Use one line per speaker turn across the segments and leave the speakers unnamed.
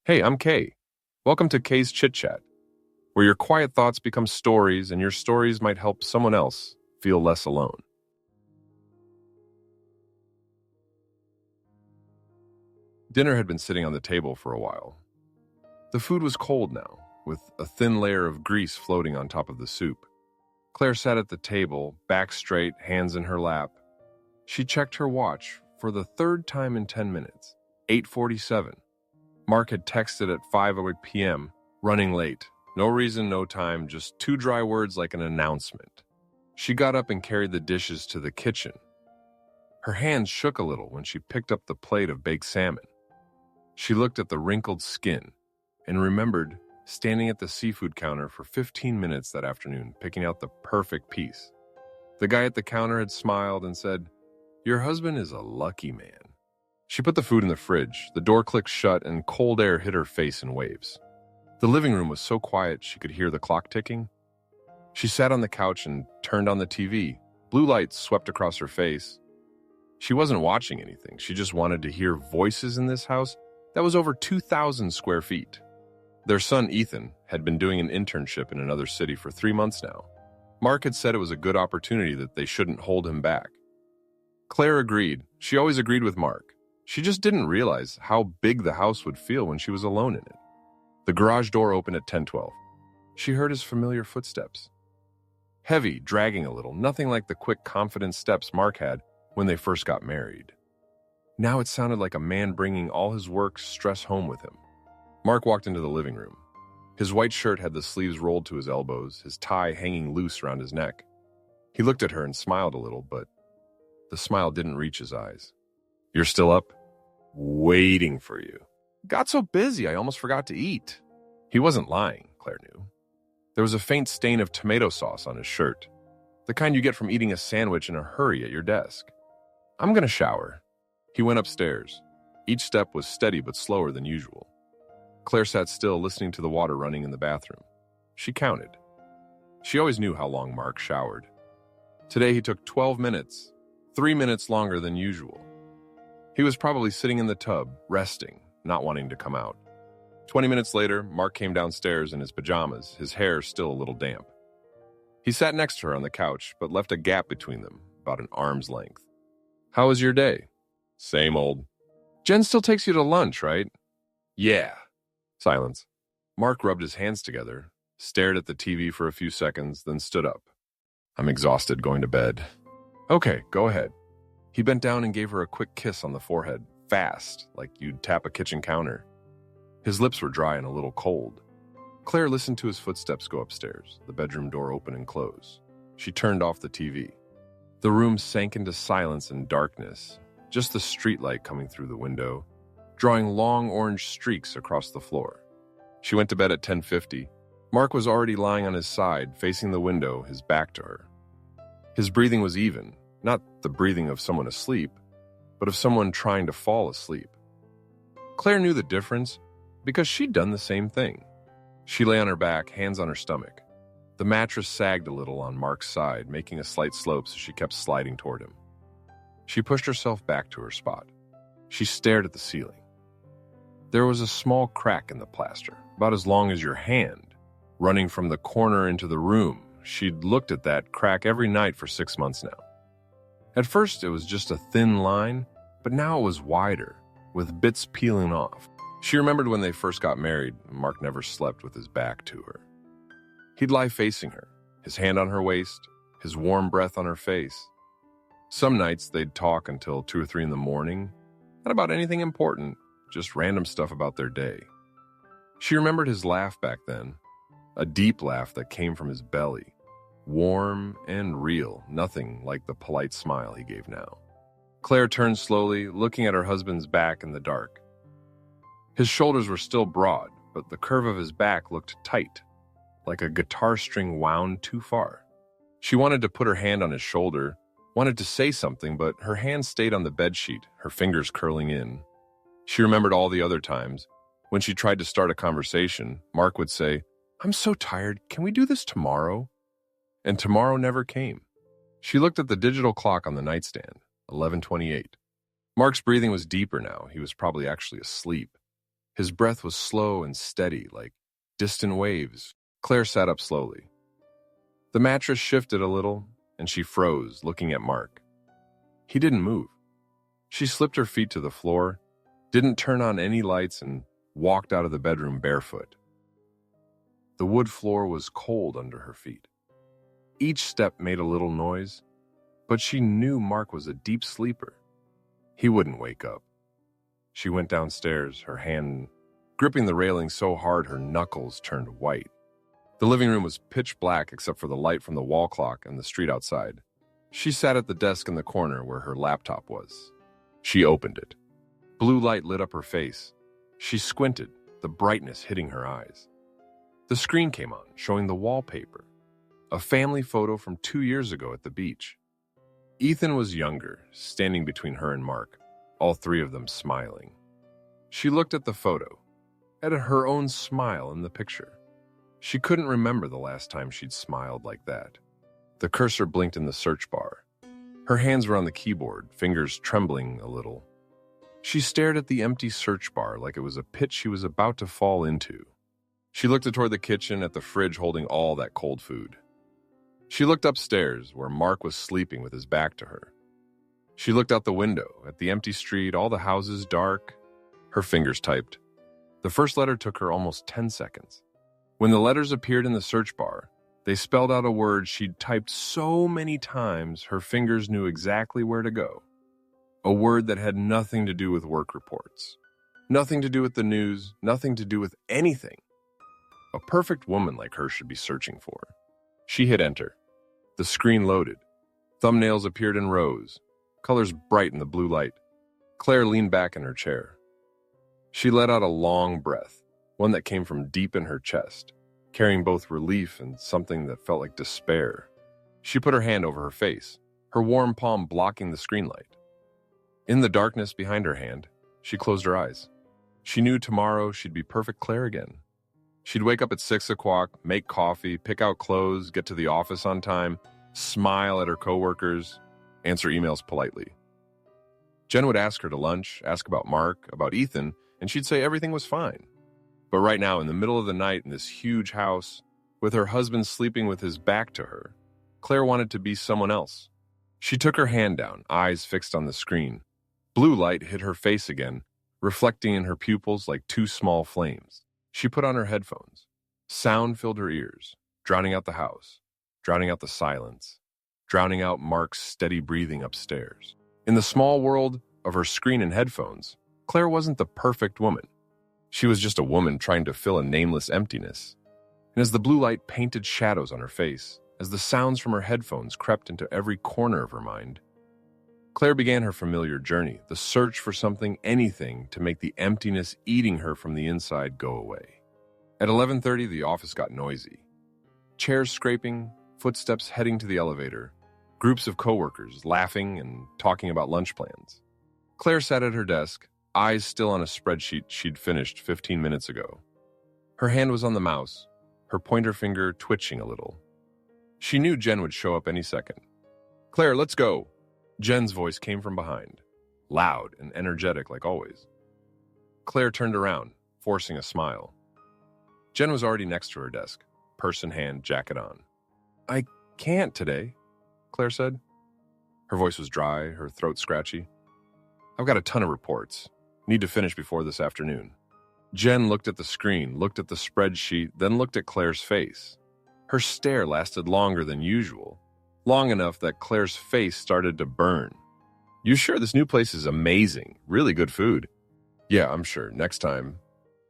Hey, I'm Kay. Welcome to Kay's Chit-Chat, where your quiet thoughts become stories and your stories might help someone else feel less alone. Dinner had been sitting on the table for a while. The food was cold now, with a thin layer of grease floating on top of the soup. Claire sat at the table, back straight, hands in her lap. She checked her watch for the third time in 10 minutes. 8:47. Mark had texted at 5:08 p.m., running late. No reason, no time, just two dry words like an announcement. She got up and carried the dishes to the kitchen. Her hands shook a little when she picked up the plate of baked salmon. She looked at the wrinkled skin and remembered standing at the seafood counter for 15 minutes that afternoon, picking out the perfect piece. The guy at the counter had smiled and said, "Your husband is a lucky man." She put the food in the fridge. The door clicked shut and cold air hit her face in waves. The living room was so quiet she could hear the clock ticking. She sat on the couch and turned on the TV. Blue lights swept across her face. She wasn't watching anything. She just wanted to hear voices in this house that was over 2,000 square feet. Their son, Ethan, had been doing an internship in another city for 3 months now. Mark had said it was a good opportunity that they shouldn't hold him back. Claire agreed. She always agreed with Mark. She just didn't realize how big the house would feel when she was alone in it. The garage door opened at 10:12. She heard his familiar footsteps. Heavy, dragging a little, nothing like the quick, confident steps Mark had when they first got married. Now it sounded like a man bringing all his work stress home with him. Mark walked into the living room. His white shirt had the sleeves rolled to his elbows, his tie hanging loose around his neck. He looked at her and smiled a little, but the smile didn't reach his eyes. "You're still up?" "Waiting for you. Got so busy I almost forgot to eat." He wasn't lying, Claire knew. There was a faint stain of tomato sauce on his shirt, the kind you get from eating a sandwich in a hurry at your desk. "I'm gonna shower." He went upstairs. Each step was steady but slower than usual. Claire sat still, listening to the water running in the bathroom. She counted. She always knew how long Mark showered. Today he took 12 minutes, 3 minutes longer than usual. He was probably sitting in the tub, resting, not wanting to come out. 20 minutes later, Mark came downstairs in his pajamas, his hair still a little damp. He sat next to her on the couch, but left a gap between them, about an arm's length. "How was your day?" "Same old." "Jen still takes you to lunch, right?" "Yeah." Silence. Mark rubbed his hands together, stared at the TV for a few seconds, then stood up. "I'm exhausted, going to bed." "Okay, go ahead." He bent down and gave her a quick kiss on the forehead, fast, like you'd tap a kitchen counter. His lips were dry and a little cold. Claire listened to his footsteps go upstairs, the bedroom door open and close. She turned off the TV. The room sank into silence and darkness, just the streetlight coming through the window, drawing long orange streaks across the floor. She went to bed at 10:50. Mark was already lying on his side, facing the window, his back to her. His breathing was even, not the breathing of someone asleep, but of someone trying to fall asleep. Claire knew the difference because she'd done the same thing. She lay on her back, hands on her stomach. The mattress sagged a little on Mark's side, making a slight slope so she kept sliding toward him. She pushed herself back to her spot. She stared at the ceiling. There was a small crack in the plaster, about as long as your hand, running from the corner into the room. She'd looked at that crack every night for 6 months now. At first, it was just a thin line, but now it was wider, with bits peeling off. She remembered when they first got married, Mark never slept with his back to her. He'd lie facing her, his hand on her waist, his warm breath on her face. Some nights, they'd talk until 2 or 3 in the morning, not about anything important, just random stuff about their day. She remembered his laugh back then, a deep laugh that came from his belly. Warm and real, nothing like the polite smile he gave now. Claire turned slowly, looking at her husband's back in the dark. His shoulders were still broad, but the curve of his back looked tight, like a guitar string wound too far. She wanted to put her hand on his shoulder, wanted to say something, but her hand stayed on the bedsheet, her fingers curling in. She remembered all the other times. When she tried to start a conversation, Mark would say, "I'm so tired, can we do this tomorrow?" And tomorrow never came. She looked at the digital clock on the nightstand, 11:28. Mark's breathing was deeper now. He was probably actually asleep. His breath was slow and steady, like distant waves. Claire sat up slowly. The mattress shifted a little, and she froze, looking at Mark. He didn't move. She slipped her feet to the floor, didn't turn on any lights, and walked out of the bedroom barefoot. The wood floor was cold under her feet. Each step made a little noise, but she knew Mark was a deep sleeper. He wouldn't wake up. She went downstairs, her hand gripping the railing so hard her knuckles turned white. The living room was pitch black except for the light from the wall clock and the street outside. She sat at the desk in the corner where her laptop was. She opened it. Blue light lit up her face. She squinted, the brightness hitting her eyes. The screen came on, showing the wallpaper. A family photo from 2 years ago at the beach. Ethan was younger, standing between her and Mark, all three of them smiling. She looked at the photo, at her own smile in the picture. She couldn't remember the last time she'd smiled like that. The cursor blinked in the search bar. Her hands were on the keyboard, fingers trembling a little. She stared at the empty search bar like it was a pit she was about to fall into. She looked toward the kitchen at the fridge holding all that cold food. She looked upstairs where Mark was sleeping with his back to her. She looked out the window at the empty street, all the houses dark. Her fingers typed. The first letter took her almost 10 seconds. When the letters appeared in the search bar, they spelled out a word she'd typed so many times her fingers knew exactly where to go. A word that had nothing to do with work reports. Nothing to do with the news, nothing to do with anything a perfect woman like her should be searching for. She hit enter. The screen loaded. Thumbnails appeared in rows, colors bright in the blue light. Claire leaned back in her chair. She let out a long breath, one that came from deep in her chest, carrying both relief and something that felt like despair. She put her hand over her face, her warm palm blocking the screen light. In the darkness behind her hand, she closed her eyes. She knew tomorrow she'd be perfect Claire again. She'd wake up at 6 o'clock, make coffee, pick out clothes, get to the office on time, smile at her coworkers, answer emails politely. Jen would ask her to lunch, ask about Mark, about Ethan, and she'd say everything was fine. But right now, in the middle of the night in this huge house, with her husband sleeping with his back to her, Claire wanted to be someone else. She took her hand down, eyes fixed on the screen. Blue light hit her face again, reflecting in her pupils like two small flames. She put on her headphones. Sound filled her ears, drowning out the house, drowning out the silence, drowning out Mark's steady breathing upstairs. In the small world of her screen and headphones, Claire wasn't the perfect woman. She was just a woman trying to fill a nameless emptiness. And as the blue light painted shadows on her face, as the sounds from her headphones crept into every corner of her mind, Claire began her familiar journey, the search for something, anything, to make the emptiness eating her from the inside go away. At 11:30, the office got noisy. Chairs scraping, footsteps heading to the elevator, groups of coworkers laughing and talking about lunch plans. Claire sat at her desk, eyes still on a spreadsheet she'd finished 15 minutes ago. Her hand was on the mouse, her pointer finger twitching a little. She knew Jen would show up any second. "Claire, let's go." Jen's voice came from behind, loud and energetic like always. Claire turned around, forcing a smile. Jen was already next to her desk, purse in hand, jacket on. "I can't today," Claire said. Her voice was dry, her throat scratchy. "I've got a ton of reports. Need to finish before this afternoon." Jen looked at the screen, looked at the spreadsheet, then looked at Claire's face. Her stare lasted longer than usual, long enough that Claire's face started to burn. "You sure this new place is amazing? Really good food." "Yeah, I'm sure. Next time."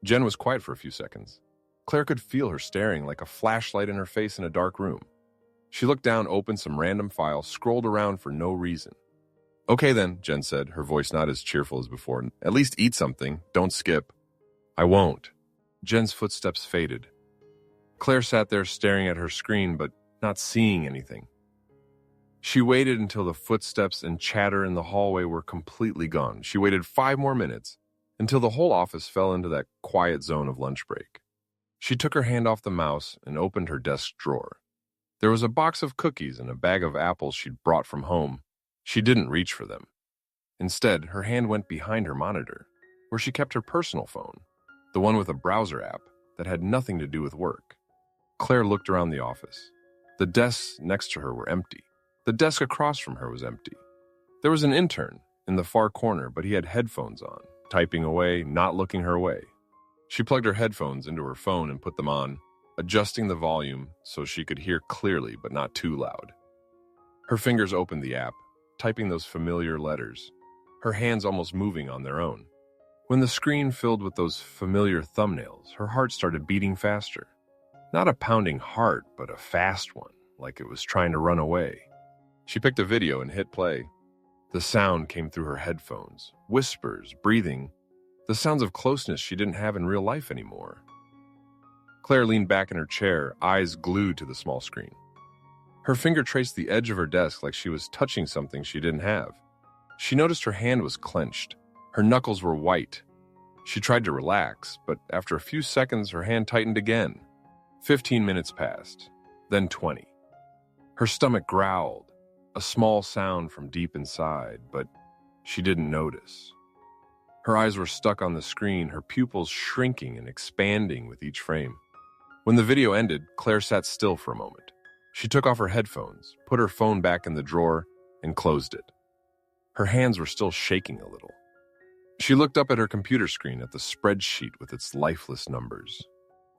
Jen was quiet for a few seconds. Claire could feel her staring like a flashlight in her face in a dark room. She looked down, opened some random file, scrolled around for no reason. "Okay then," Jen said, her voice not as cheerful as before. "At least eat something. Don't skip." "I won't." Jen's footsteps faded. Claire sat there staring at her screen, but not seeing anything. She waited until the footsteps and chatter in the hallway were completely gone. She waited 5 more minutes, until the whole office fell into that quiet zone of lunch break. She took her hand off the mouse and opened her desk drawer. There was a box of cookies and a bag of apples she'd brought from home. She didn't reach for them. Instead, her hand went behind her monitor, where she kept her personal phone. the one with a browser app that had nothing to do with work. Claire looked around the office. The desks next to her were empty. The desk across from her was empty. There was an intern in the far corner, but he had headphones on, typing away, not looking her way. She plugged her headphones into her phone and put them on, adjusting the volume so she could hear clearly but not too loud. Her fingers opened the app, typing those familiar letters, her hands almost moving on their own. When the screen filled with those familiar thumbnails, her heart started beating faster. Not a pounding heart, but a fast one, like it was trying to run away. She picked a video and hit play. The sound came through her headphones, whispers, breathing, the sounds of closeness she didn't have in real life anymore. Claire leaned back in her chair, eyes glued to the small screen. Her finger traced the edge of her desk like she was touching something she didn't have. She noticed her hand was clenched. Her knuckles were white. She tried to relax, but after a few seconds, her hand tightened again. 15 minutes passed, then 20. Her stomach growled, a small sound from deep inside, but she didn't notice. Her eyes were stuck on the screen, her pupils shrinking and expanding with each frame. When the video ended, Claire sat still for a moment. She took off her headphones, put her phone back in the drawer, and closed it. Her hands were still shaking a little. She looked up at her computer screen at the spreadsheet with its lifeless numbers.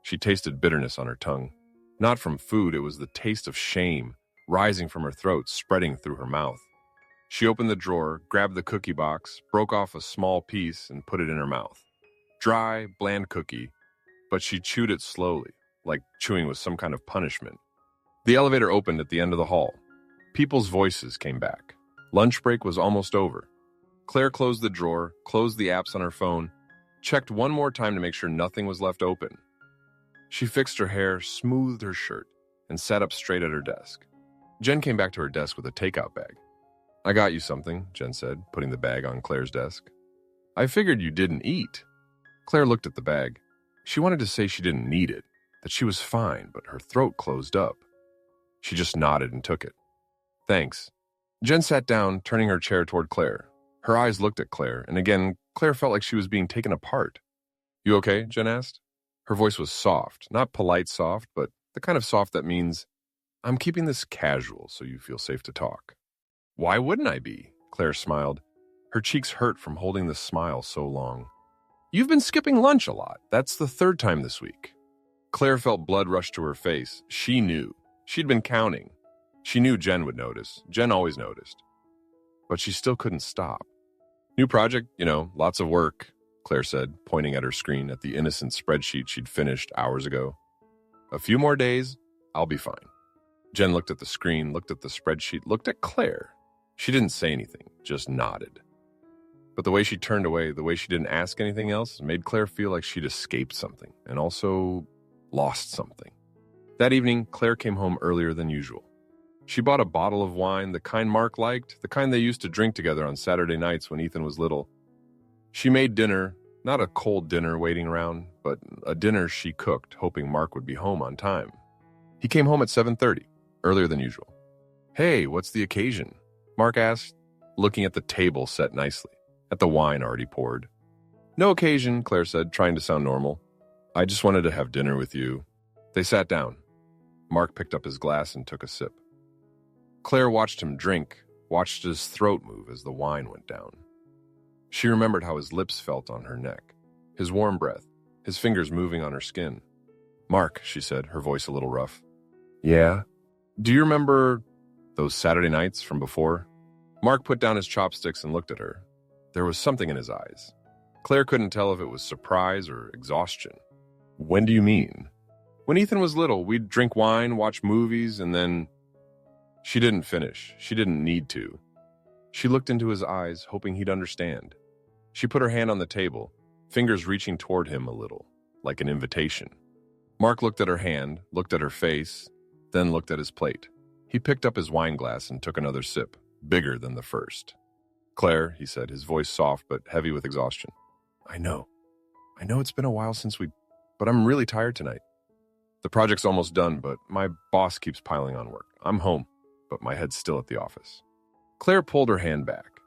She tasted bitterness on her tongue. Not from food, it was the taste of shame, rising from her throat, spreading through her mouth. She opened the drawer, grabbed the cookie box, broke off a small piece, and put it in her mouth. Dry, bland cookie, but she chewed it slowly, like chewing was some kind of punishment. The elevator opened at the end of the hall. People's voices came back. Lunch break was almost over. Claire closed the drawer, closed the apps on her phone, checked one more time to make sure nothing was left open. She fixed her hair, smoothed her shirt, and sat up straight at her desk. Jen came back to her desk with a takeout bag. "I got you something," Jen said, putting the bag on Claire's desk. "I figured you didn't eat." Claire looked at the bag. She wanted to say she didn't need it, that she was fine, but her throat closed up. She just nodded and took it. "Thanks." Jen sat down, turning her chair toward Claire. Her eyes looked at Claire, and again, Claire felt like she was being taken apart. "You okay?" Jen asked. Her voice was soft, not polite soft, but the kind of soft that means, "I'm keeping this casual so you feel safe to talk." "Why wouldn't I be?" Claire smiled. Her cheeks hurt from holding the smile so long. "You've been skipping lunch a lot. That's the third time this week." Claire felt blood rush to her face. She knew. She'd been counting. She knew Jen would notice. Jen always noticed. But she still couldn't stop. "New project, lots of work," Claire said, pointing at her screen at the innocent spreadsheet she'd finished hours ago. "A few more days, I'll be fine." Jen looked at the screen, looked at the spreadsheet, looked at Claire. She didn't say anything, just nodded. But the way she turned away, the way she didn't ask anything else, made Claire feel like she'd escaped something, and also lost something. That evening, Claire came home earlier than usual. She bought a bottle of wine, the kind Mark liked, the kind they used to drink together on Saturday nights when Ethan was little. She made dinner, not a cold dinner waiting around, but a dinner she cooked, hoping Mark would be home on time. He came home at 7:30, earlier than usual. "Hey, what's the occasion?" Mark asked, looking at the table set nicely, at the wine already poured. "No occasion," Claire said, trying to sound normal. "I just wanted to have dinner with you." They sat down. Mark picked up his glass and took a sip. Claire watched him drink, watched his throat move as the wine went down. She remembered how his lips felt on her neck, his warm breath, his fingers moving on her skin. "Mark," she said, her voice a little rough. "Yeah? Do you remember those Saturday nights from before?" Mark put down his chopsticks and looked at her. There was something in his eyes. Claire couldn't tell if it was surprise or exhaustion. "When do you mean?" "When Ethan was little, we'd drink wine, watch movies, and then—" She didn't finish. She didn't need to. She looked into his eyes, hoping he'd understand. She put her hand on the table, fingers reaching toward him a little, like an invitation. Mark looked at her hand, looked at her face, then looked at his plate. He picked up his wine glass and took another sip, bigger than the first. "Claire," he said, his voice soft but heavy with exhaustion. I know it's been a while but I'm really tired tonight. The project's almost done, but my boss keeps piling on work. I'm home, but my head's still at the office." Claire pulled her hand back.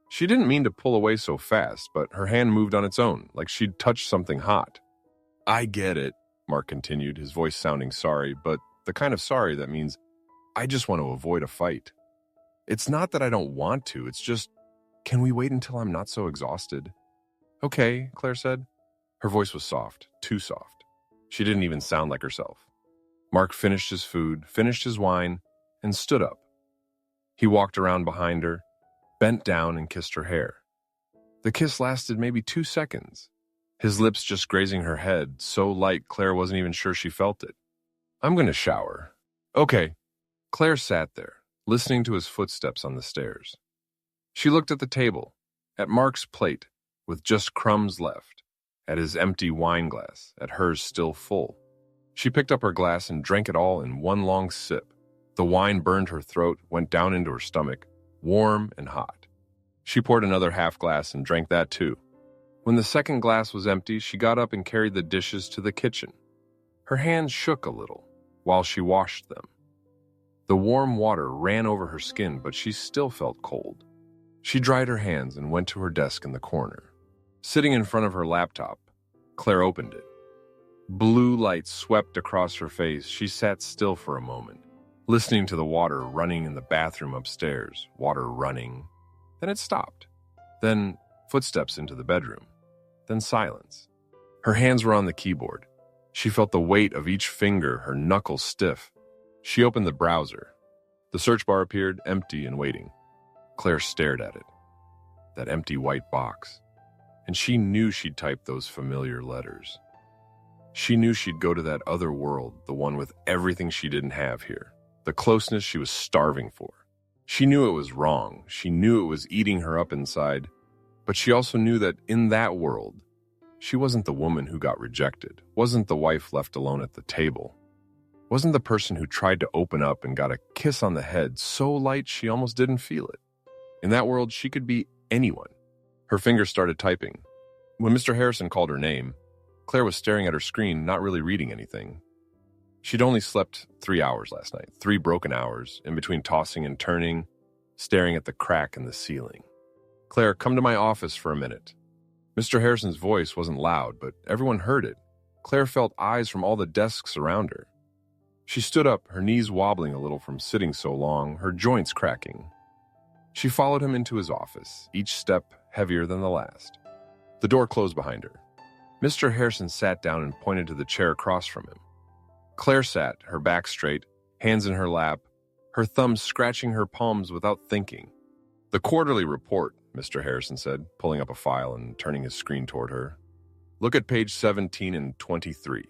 She didn't mean to pull away so fast, but her hand moved on its own, like she'd touched something hot. I get it, Mark continued, his voice sounding sorry, but the kind of sorry that means I just want to avoid a fight. It's not that I don't want to, it's just, can we wait until I'm not so exhausted? Okay, Claire said. Her voice was soft, too soft. She didn't even sound like herself. Mark finished his food, finished his wine, and stood up. He walked around behind her, bent down and kissed her hair. The kiss lasted maybe 2 seconds, his lips just grazing her head, so light Claire wasn't even sure she felt it. I'm going to shower. Okay. Claire sat there, listening to his footsteps on the stairs. She looked at the table, at Mark's plate, with just crumbs left, at his empty wine glass, at hers still full. She picked up her glass and drank it all in one long sip. The wine burned her throat, went down into her stomach, warm and hot. She poured another half glass and drank that too. When the second glass was empty, she got up and carried the dishes to the kitchen. Her hands shook a little while she washed them. The warm water ran over her skin, but she still felt cold. She dried her hands and went to her desk in the corner. Sitting in front of her laptop, Claire opened it. Blue light swept across her face. She sat still for a moment, listening to the water running in the bathroom upstairs, water running. Then it stopped. Then footsteps into the bedroom. Then silence. Her hands were on the keyboard. She felt the weight of each finger, her knuckles stiff. She opened the browser. The search bar appeared, empty and waiting. Claire stared at it. That empty white box. And she knew she'd type those familiar letters. She knew she'd go to that other world, the one with everything she didn't have here, the closeness she was starving for. She knew it was wrong. She knew it was eating her up inside. But she also knew that in that world, she wasn't the woman who got rejected, wasn't the wife left alone at the table, wasn't the person who tried to open up and got a kiss on the head so light she almost didn't feel it. In that world, she could be anyone. Her fingers started typing. When Mr. Harrison called her name, Claire was staring at her screen, not really reading anything. She'd only slept 3 hours last night, 3 broken hours, in between tossing and turning, staring at the crack in the ceiling. Claire, come to my office for a minute. Mr. Harrison's voice wasn't loud, but everyone heard it. Claire felt eyes from all the desks around her. She stood up, her knees wobbling a little from sitting so long, her joints cracking. She followed him into his office, each step heavier than the last. The door closed behind her. Mr. Harrison sat down and pointed to the chair across from him. Claire sat, her back straight, hands in her lap, her thumbs scratching her palms without thinking. The quarterly report, Mr. Harrison said, pulling up a file and turning his screen toward her. Look at page 17 and 23.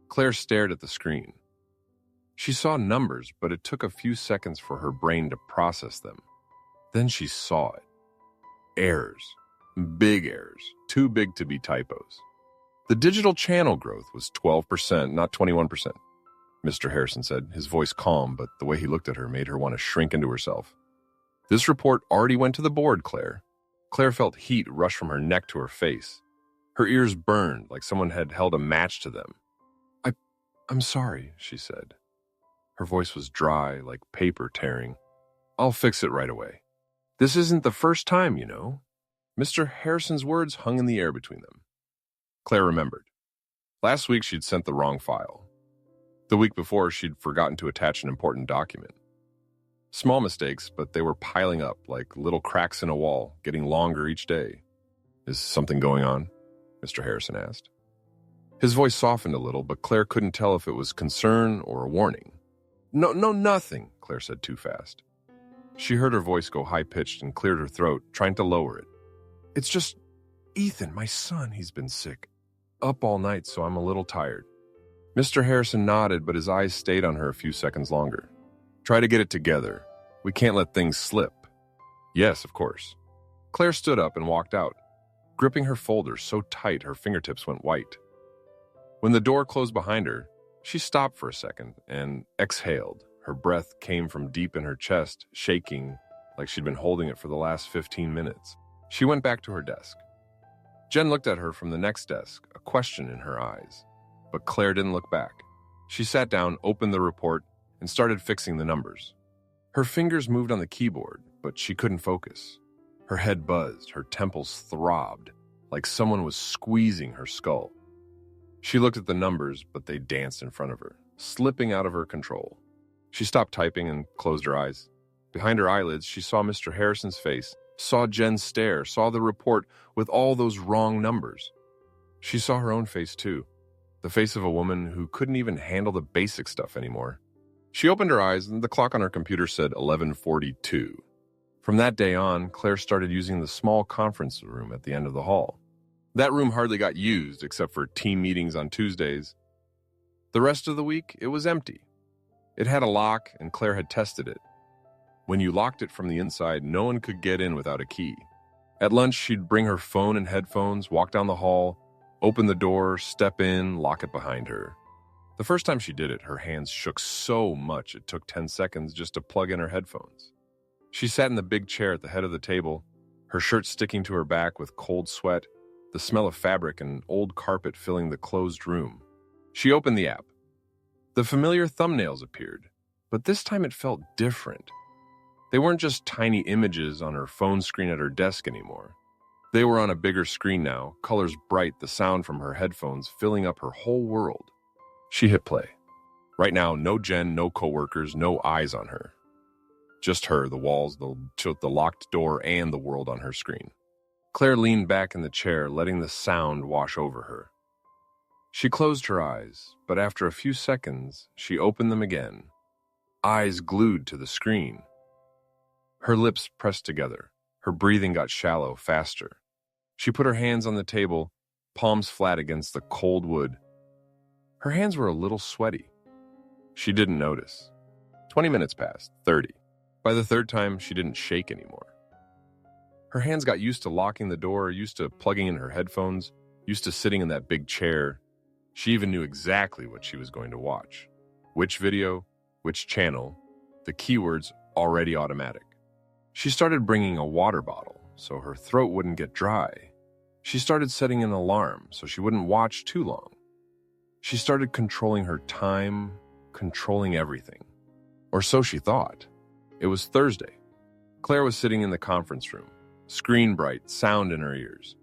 Claire stared at the screen. She saw numbers, but it took a few seconds for her brain to process them. Then she saw it. Errors. Big errors. Too big to be typos. The digital channel growth was 12%, not 21%. Mr. Harrison said, his voice calm, but the way he looked at her made her want to shrink into herself. This report already went to the board, Claire. Claire felt heat rush from her neck to her face. Her ears burned like someone had held a match to them. I'm sorry, she said. Her voice was dry, like paper tearing. I'll fix it right away. This isn't the first time, you know. Mr. Harrison's words hung in the air between them. Claire remembered. Last week she'd sent the wrong file. The week before she'd forgotten to attach an important document. Small mistakes, but they were piling up like little cracks in a wall, getting longer each day. Is something going on? Mr. Harrison asked. His voice softened a little, but Claire couldn't tell if it was concern or a warning. No, nothing, Claire said too fast. She heard her voice go high-pitched and cleared her throat, trying to lower it. It's just Ethan, my son, he's been sick. Up all night, so I'm a little tired. Mr. Harrison nodded, but his eyes stayed on her a few seconds longer. Try to get it together. We can't let things slip. Yes, of course. Claire stood up and walked out, gripping her folder so tight her fingertips went white. When the door closed behind her, she stopped for a second and exhaled. Her breath came from deep in her chest, shaking like she'd been holding it for the last 15 minutes. She went back to her desk. Jen looked at her from the next desk, a question in her eyes. But Claire didn't look back. She sat down, opened the report, and started fixing the numbers. Her fingers moved on the keyboard, but she couldn't focus. Her head buzzed, her temples throbbed, like someone was squeezing her skull. She looked at the numbers, but they danced in front of her, slipping out of her control. She stopped typing and closed her eyes. Behind her eyelids, she saw Mr. Harrison's face, saw Jen's stare, saw the report with all those wrong numbers. She saw her own face too, the face of a woman who couldn't even handle the basic stuff anymore. She opened her eyes and the clock on her computer said 11:42. From that day on, Claire started using the small conference room at the end of the hall. That room hardly got used except for team meetings on Tuesdays. The rest of the week, it was empty. It had a lock and Claire had tested it. When you locked it from the inside, no one could get in without a key. At lunch, she'd bring her phone and headphones, walk down the hall, open the door, step in, lock it behind her. The first time she did it, her hands shook so much it took 10 seconds just to plug in her headphones. She sat in the big chair at the head of the table, her shirt sticking to her back with cold sweat, the smell of fabric and old carpet filling the closed room. She opened the app. The familiar thumbnails appeared, but this time it felt different. They weren't just tiny images on her phone screen at her desk anymore. They were on a bigger screen now, colors bright, the sound from her headphones filling up her whole world. She hit play. Right now, no Jen, no coworkers, no eyes on her. Just her, the walls, the locked door, and the world on her screen. Claire leaned back in the chair, letting the sound wash over her. She closed her eyes, but after a few seconds, she opened them again, eyes glued to the screen. Her lips pressed together. Her breathing got shallow, faster. She put her hands on the table, palms flat against the cold wood. Her hands were a little sweaty. She didn't notice. 20 minutes passed, 30. By the third time, she didn't shake anymore. Her hands got used to locking the door, used to plugging in her headphones, used to sitting in that big chair. She even knew exactly what she was going to watch. Which video, which channel, the keywords already automatic. She started bringing a water bottle so her throat wouldn't get dry. She started setting an alarm so she wouldn't watch too long. She started controlling her time, controlling everything. Or so she thought. It was Thursday. Claire was sitting in the conference room, screen bright, sound in her ears.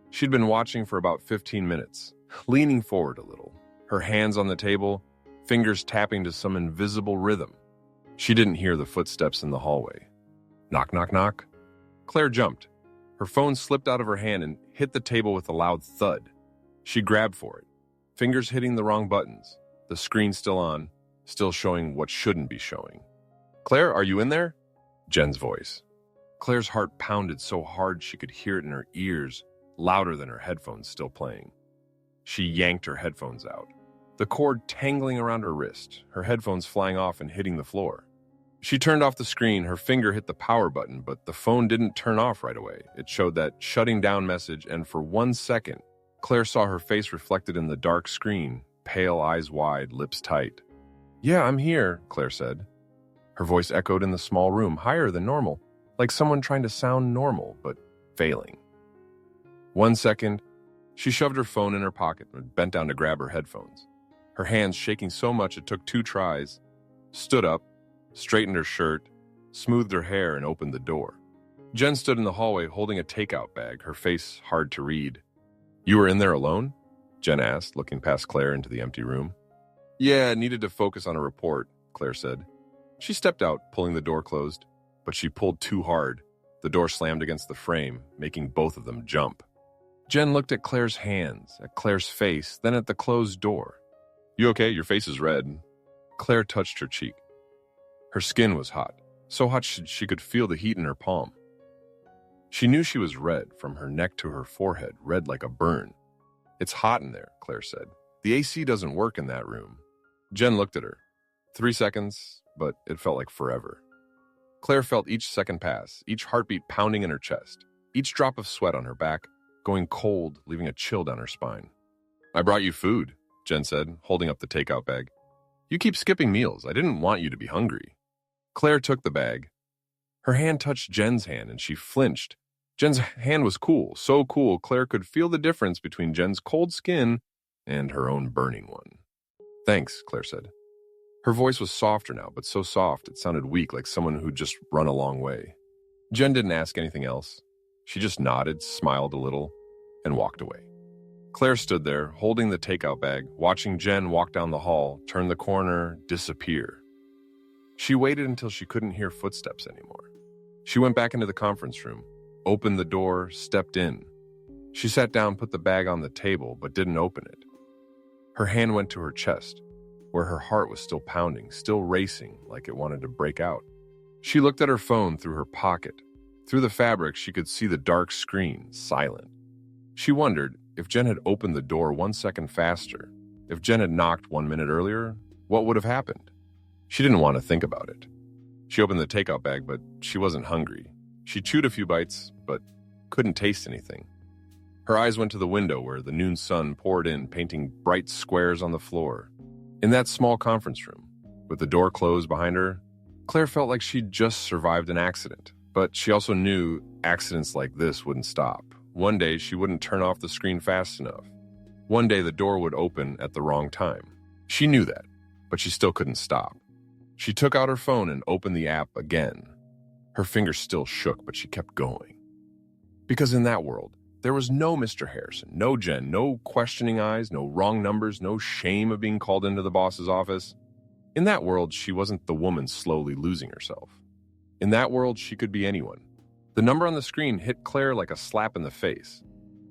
She'd been watching for about 15 minutes, leaning forward a little, her hands on the table, fingers tapping to some invisible rhythm. She didn't hear the footsteps in the hallway. Knock, knock, knock. Claire jumped. Her phone slipped out of her hand and hit the table with a loud thud. She grabbed for it, fingers hitting the wrong buttons, the screen still on, still showing what shouldn't be showing. Claire, are you in there? Jen's voice. Claire's heart pounded so hard she could hear it in her ears, louder than her headphones still playing. She yanked her headphones out, the cord tangling around her wrist, her headphones flying off and hitting the floor. She turned off the screen, her finger hit the power button, but the phone didn't turn off right away. It showed that shutting down message, and for 1 second, Claire saw her face reflected in the dark screen, pale, eyes wide, lips tight. Yeah, I'm here, Claire said. Her voice echoed in the small room, higher than normal, like someone trying to sound normal, but failing. 1 second, she shoved her phone in her pocket and bent down to grab her headphones. Her hands shaking so much it took 2 tries, stood up, straightened her shirt, smoothed her hair, and opened the door. Jen stood in the hallway holding a takeout bag, her face hard to read. You were in there alone? Jen asked, looking past Claire into the empty room. Yeah, needed to focus on a report, Claire said. She stepped out, pulling the door closed, but she pulled too hard. The door slammed against the frame, making both of them jump. Jen looked at Claire's hands, at Claire's face, then at the closed door. You okay? Your face is red. Claire touched her cheek. Her skin was hot, so hot she could feel the heat in her palm. She knew she was red from her neck to her forehead, red like a burn. It's hot in there, Claire said. The AC doesn't work in that room. Jen looked at her. 3 seconds, but it felt like forever. Claire felt each second pass, each heartbeat pounding in her chest, each drop of sweat on her back, going cold, leaving a chill down her spine. I brought you food, Jen said, holding up the takeout bag. You keep skipping meals. I didn't want you to be hungry. Claire took the bag. Her hand touched Jen's hand, and she flinched. Jen's hand was cool, so cool Claire could feel the difference between Jen's cold skin and her own burning one. Thanks, Claire said. Her voice was softer now, but so soft it sounded weak, like someone who'd just run a long way. Jen didn't ask anything else. She just nodded, smiled a little, and walked away. Claire stood there, holding the takeout bag, watching Jen walk down the hall, turn the corner, disappear. She waited until she couldn't hear footsteps anymore. She went back into the conference room, opened the door, stepped in. She sat down, put the bag on the table, but didn't open it. Her hand went to her chest, where her heart was still pounding, still racing like it wanted to break out. She looked at her phone through her pocket. Through the fabric, she could see the dark screen, silent. She wondered if Jen had opened the door 1 second faster, if Jen had knocked 1 minute earlier, what would have happened? She didn't want to think about it. She opened the takeout bag, but she wasn't hungry. She chewed a few bites, but couldn't taste anything. Her eyes went to the window where the noon sun poured in, painting bright squares on the floor. In that small conference room, with the door closed behind her, Claire felt like she'd just survived an accident, but she also knew accidents like this wouldn't stop. One day, she wouldn't turn off the screen fast enough. One day, the door would open at the wrong time. She knew that, but she still couldn't stop. She took out her phone and opened the app again. Her fingers still shook, but she kept going. Because in that world, there was no Mr. Harrison, no Jen, no questioning eyes, no wrong numbers, no shame of being called into the boss's office. In that world, she wasn't the woman slowly losing herself. In that world, she could be anyone. The number on the screen hit Claire like a slap in the face.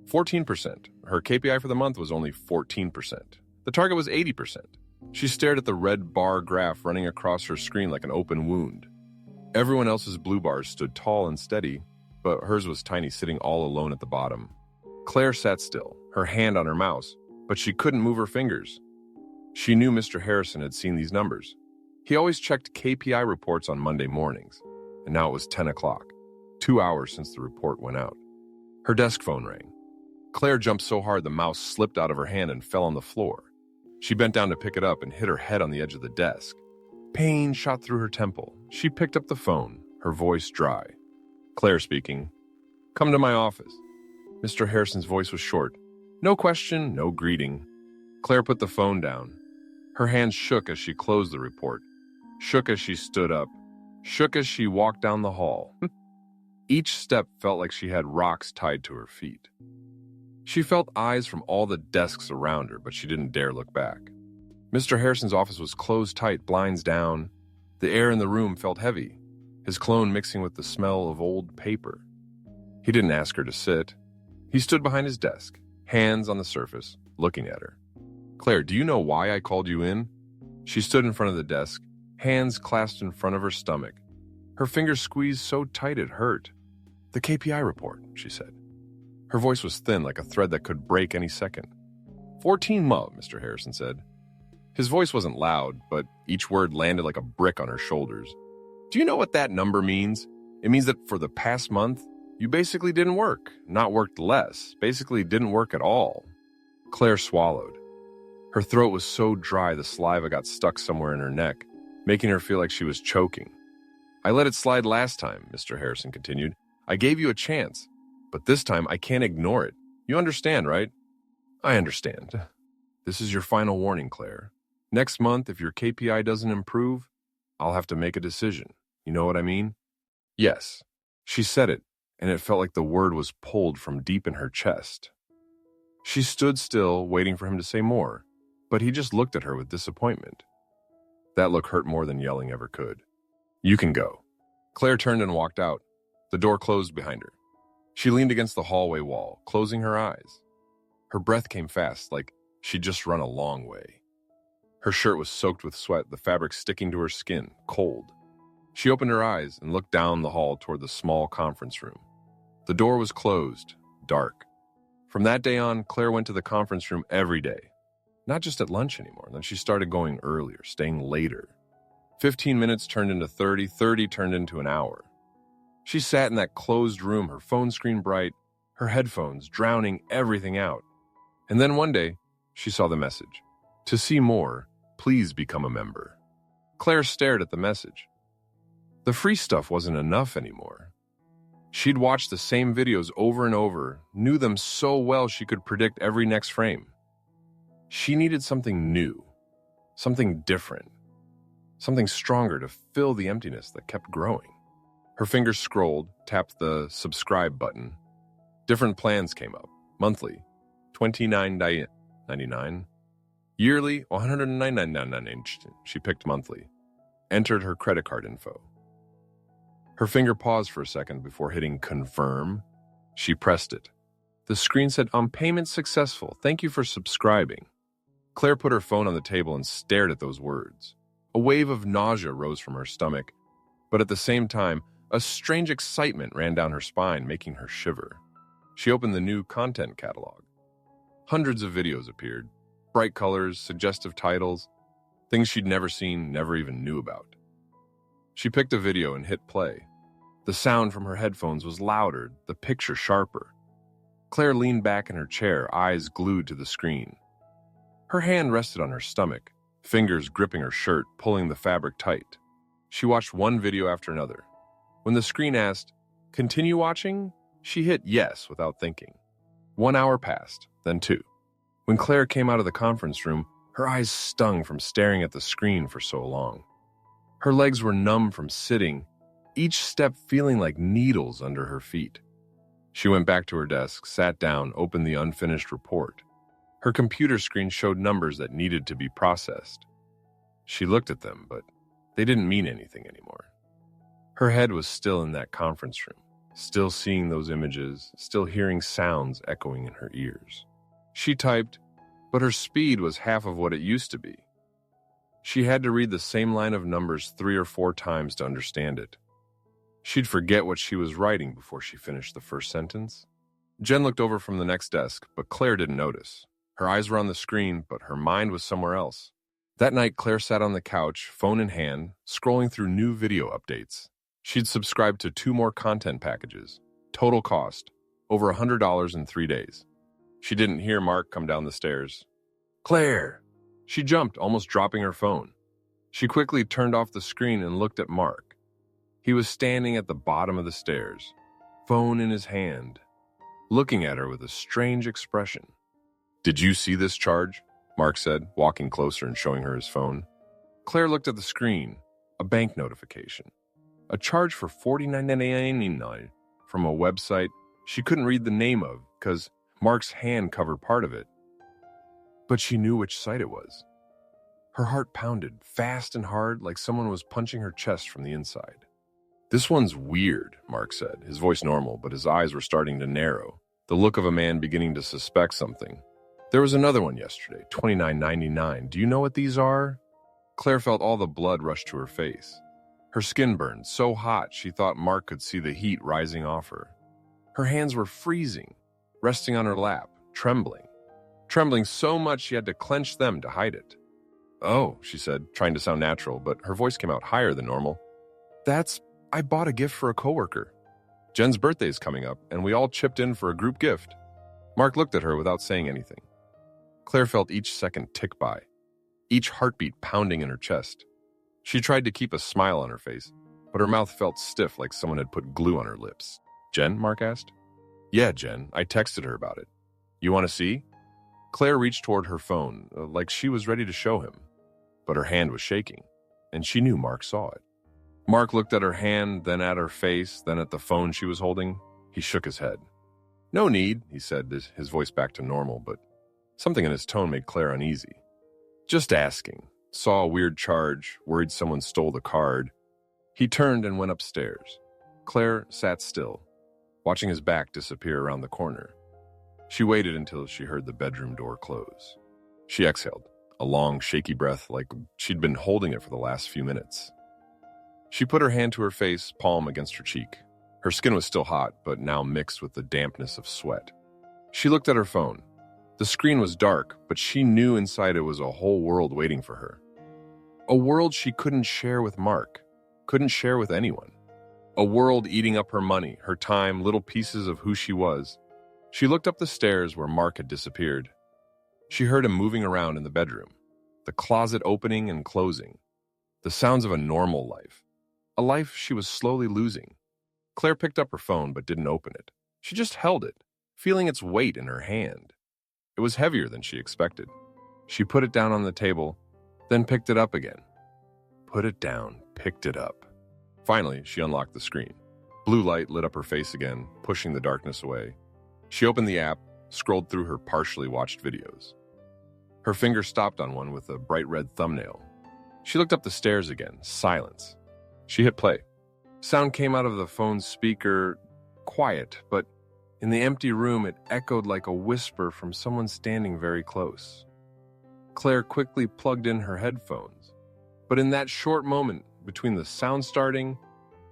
14%. Her KPI for the month was only 14%. The target was 80%. She stared at the red bar graph running across her screen like an open wound. Everyone else's blue bars stood tall and steady, but hers was tiny, sitting all alone at the bottom. Claire sat still, her hand on her mouse, but she couldn't move her fingers. She knew Mr. Harrison had seen these numbers. He always checked KPI reports on Monday mornings, and now it was 10 o'clock, 2 hours since the report went out. Her desk phone rang. Claire jumped so hard the mouse slipped out of her hand and fell on the floor. She bent down to pick it up and hit her head on the edge of the desk. Pain shot through her temple. She picked up the phone, her voice dry. Claire speaking. "Come to my office." Mr. Harrison's voice was short. No question, no greeting. Claire put the phone down. Her hands shook as she closed the report, shook as she stood up, shook as she walked down the hall. Each step felt like she had rocks tied to her feet. She felt eyes from all the desks around her, but she didn't dare look back. Mr. Harrison's office was closed tight, blinds down. The air in the room felt heavy, his cologne mixing with the smell of old paper. He didn't ask her to sit. He stood behind his desk, hands on the surface, looking at her. "Claire, do you know why I called you in?" She stood in front of the desk, hands clasped in front of her stomach. Her fingers squeezed so tight it hurt. "The KPI report," she said. Her voice was thin, like a thread that could break any second. 14 months, Mr. Harrison said. His voice wasn't loud, but each word landed like a brick on her shoulders. "Do you know what that number means? It means that for the past month, you basically didn't work, not worked less, basically didn't work at all." Claire swallowed. Her throat was so dry the saliva got stuck somewhere in her neck, making her feel like she was choking. "I let it slide last time," Mr. Harrison continued. "I gave you a chance, but this time I can't ignore it. You understand, right?" "I understand. This is your final warning, Claire. Next month, if your KPI doesn't improve, I'll have to make a decision. You know what I mean?" "Yes." She said it, and it felt like the word was pulled from deep in her chest. She stood still, waiting for him to say more, but he just looked at her with disappointment. That look hurt more than yelling ever could. "You can go." Claire turned and walked out. The door closed behind her. She leaned against the hallway wall, closing her eyes. Her breath came fast, like she'd just run a long way. Her shirt was soaked with sweat, the fabric sticking to her skin, cold. She opened her eyes and looked down the hall toward the small conference room. The door was closed, dark. From that day on, Claire went to the conference room every day. Not just at lunch anymore. Then she started going earlier, staying later. 15 minutes turned into 30, 30 turned into an hour. She sat in that closed room, her phone screen bright, her headphones drowning everything out. And then one day, she saw the message. "To see more, please become a member." Claire stared at the message. The free stuff wasn't enough anymore. She'd watched the same videos over and over, knew them so well she could predict every next frame. She needed something new, something different, something stronger to fill the emptiness that kept growing. Her fingers scrolled, tapped the subscribe button. Different plans came up, monthly, $29.99. Yearly, $199.99. She picked monthly. Entered her credit card info. Her finger paused for a second before hitting confirm. She pressed it. The screen said, payment successful. Thank you for subscribing. Claire put her phone on the table and stared at those words. A wave of nausea rose from her stomach, but at the same time, a strange excitement ran down her spine, making her shiver. She opened the new content catalog. Hundreds of videos appeared. Bright colors, suggestive titles, things she'd never seen, never even knew about. She picked a video and hit play. The sound from her headphones was louder, the picture sharper. Claire leaned back in her chair, eyes glued to the screen. Her hand rested on her stomach, fingers gripping her shirt, pulling the fabric tight. She watched one video after another. When the screen asked, "Continue watching?" she hit yes without thinking. 1 hour passed, then 2. When Claire came out of the conference room, her eyes stung from staring at the screen for so long. Her legs were numb from sitting, each step feeling like needles under her feet. She went back to her desk, sat down, opened the unfinished report. Her computer screen showed numbers that needed to be processed. She looked at them, but they didn't mean anything anymore. Her head was still in that conference room, still seeing those images, still hearing sounds echoing in her ears. She typed, but her speed was half of what it used to be. She had to read the same line of numbers 3 or 4 times to understand it. She'd forget what she was writing before she finished the first sentence. Jen looked over from the next desk, but Claire didn't notice. Her eyes were on the screen, but her mind was somewhere else. That night, Claire sat on the couch, phone in hand, scrolling through new video updates. She'd subscribed to 2 more content packages. Total cost, over $100 in 3 days. She didn't hear Mark come down the stairs. "Claire!" She jumped, almost dropping her phone. She quickly turned off the screen and looked at Mark. He was standing at the bottom of the stairs, phone in his hand, looking at her with a strange expression. "Did you see this charge?" Mark said, walking closer and showing her his phone. Claire looked at the screen, a bank notification. A charge for $49.99 from a website she couldn't read the name of because Mark's hand covered part of it. But she knew which site it was. Her heart pounded, fast and hard, like someone was punching her chest from the inside. "This one's weird," Mark said, his voice normal, but his eyes were starting to narrow, the look of a man beginning to suspect something. "There was another one yesterday, $29.99. Do you know what these are?" Claire felt all the blood rush to her face. Her skin burned so hot she thought Mark could see the heat rising off her. Her hands were freezing, resting on her lap, trembling so much she had to clench them to hide it. "Oh," she said, trying to sound natural, but her voice came out higher than normal. I bought a gift for a coworker. Jen's birthday is coming up, and we all chipped in for a group gift." Mark looked at her without saying anything. Claire felt each second tick by, each heartbeat pounding in her chest. She tried to keep a smile on her face, but her mouth felt stiff like someone had put glue on her lips. "Jen?" Mark asked. "Yeah, Jen. I texted her about it. You want to see?" Claire reached toward her phone, like she was ready to show him, but her hand was shaking, and she knew Mark saw it. Mark looked at her hand, then at her face, then at the phone she was holding. He shook his head. "No need," he said, his voice back to normal, but something in his tone made Claire uneasy. "Just asking. Saw a weird charge, worried someone stole the card." He turned and went upstairs. Claire sat still, watching his back disappear around the corner. She waited until she heard the bedroom door close. She exhaled, a long, shaky breath like she'd been holding it for the last few minutes. She put her hand to her face, palm against her cheek. Her skin was still hot, but now mixed with the dampness of sweat. She looked at her phone. The screen was dark, but she knew inside it was a whole world waiting for her. A world she couldn't share with Mark, couldn't share with anyone. A world eating up her money, her time, little pieces of who she was. She looked up the stairs where Mark had disappeared. She heard him moving around in the bedroom, the closet opening and closing, the sounds of a normal life, a life she was slowly losing. Claire picked up her phone but didn't open it. She just held it, feeling its weight in her hand. It was heavier than she expected. She put it down on the table, then picked it up again. Put it down, picked it up. Finally, she unlocked the screen. Blue light lit up her face again, pushing the darkness away. She opened the app, scrolled through her partially watched videos. Her finger stopped on one with a bright red thumbnail. She looked up the stairs again. Silence. She hit play. Sound came out of the phone's speaker, quiet, but in the empty room it echoed like a whisper from someone standing very close. Claire quickly plugged in her headphones, but in that short moment between the sound starting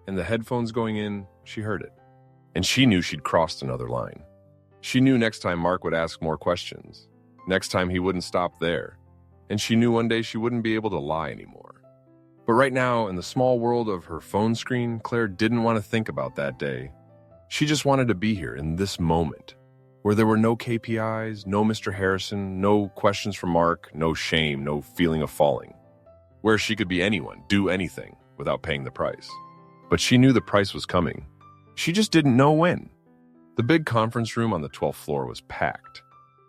and the headphones going in, she heard it. And she knew she'd crossed another line. She knew next time Mark would ask more questions. Next time he wouldn't stop there. And she knew one day she wouldn't be able to lie anymore. But right now, in the small world of her phone screen, Claire didn't want to think about that day. She just wanted to be here in this moment, where there were no KPIs, no Mr. Harrison, no questions from Mark, no shame, no feeling of falling. Where she could be anyone, do anything, without paying the price. But she knew the price was coming. She just didn't know when. The big conference room on the 12th floor was packed.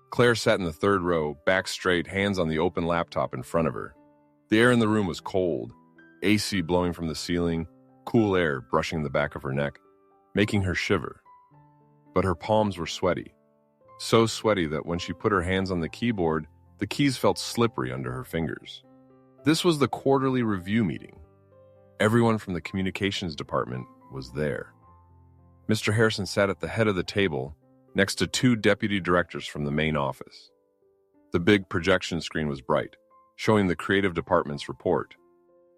Claire sat in the third row, back straight, hands on the open laptop in front of her. The air in the room was cold, AC blowing from the ceiling, cool air brushing the back of her neck, making her shiver. But her palms were sweaty. So sweaty that when she put her hands on the keyboard, the keys felt slippery under her fingers. This was the quarterly review meeting. Everyone from the communications department was there. Mr. Harrison sat at the head of the table, next to two deputy directors from the main office. The big projection screen was bright, showing the creative department's report.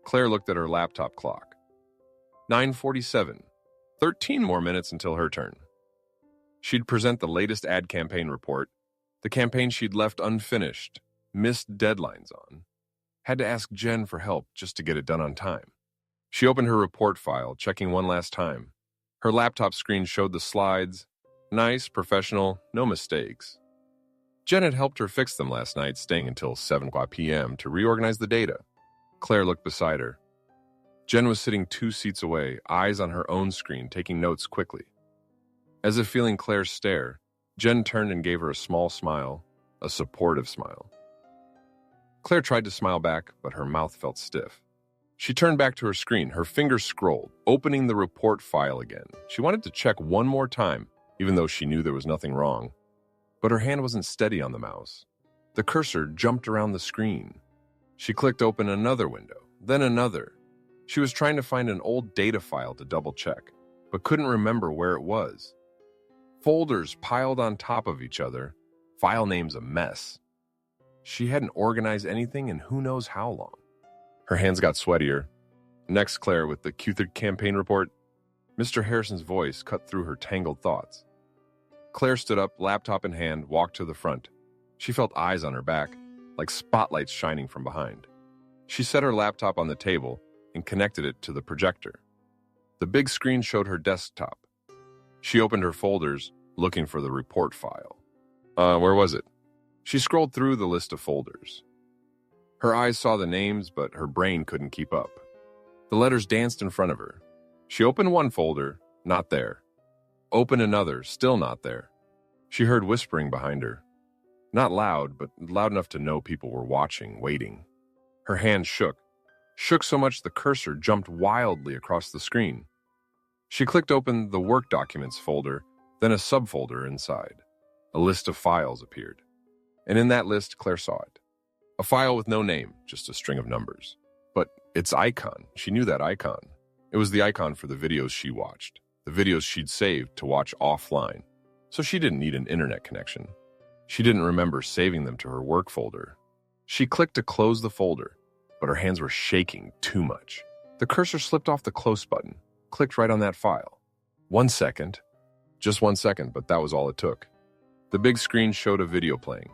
Claire looked at her laptop clock. 9:47. 13 more minutes until her turn. She'd present the latest ad campaign report, the campaign she'd left unfinished, missed deadlines on. Had to ask Jen for help just to get it done on time. She opened her report file, checking one last time. Her laptop screen showed the slides. Nice, professional, no mistakes. Jen had helped her fix them last night, staying until 7 p.m. to reorganize the data. Claire looked beside her. Jen was sitting 2 seats away, eyes on her own screen, taking notes quickly. As if feeling Claire's stare, Jen turned and gave her a small smile, a supportive smile. Claire tried to smile back, but her mouth felt stiff. She turned back to her screen, her fingers scrolled, opening the report file again. She wanted to check one more time, even though she knew there was nothing wrong. But her hand wasn't steady on the mouse. The cursor jumped around the screen. She clicked open another window, then another. She was trying to find an old data file to double-check, but couldn't remember where it was. Folders piled on top of each other, file names a mess. She hadn't organized anything in who knows how long. Her hands got sweatier. Next, Claire, with the Q3 campaign report. Mr. Harrison's voice cut through her tangled thoughts. Claire stood up, laptop in hand, walked to the front. She felt eyes on her back, like spotlights shining from behind. She set her laptop on the table and connected it to the projector. The big screen showed her desktop. She opened her folders, looking for the report file. Where was it? She scrolled through the list of folders. Her eyes saw the names, but her brain couldn't keep up. The letters danced in front of her. She opened one folder, not there. Opened another, still not there. She heard whispering behind her. Not loud, but loud enough to know people were watching, waiting. Her hand shook so much the cursor jumped wildly across the screen. She clicked open the Work Documents folder, then a subfolder inside. A list of files appeared. And in that list, Claire saw it. A file with no name, just a string of numbers. But its icon, she knew that icon. It was the icon for the videos she watched, the videos she'd saved to watch offline. So she didn't need an internet connection. She didn't remember saving them to her work folder. She clicked to close the folder, but her hands were shaking too much. The cursor slipped off the close button, clicked right on that file. 1 second. Just 1 second, but that was all it took. The big screen showed a video playing.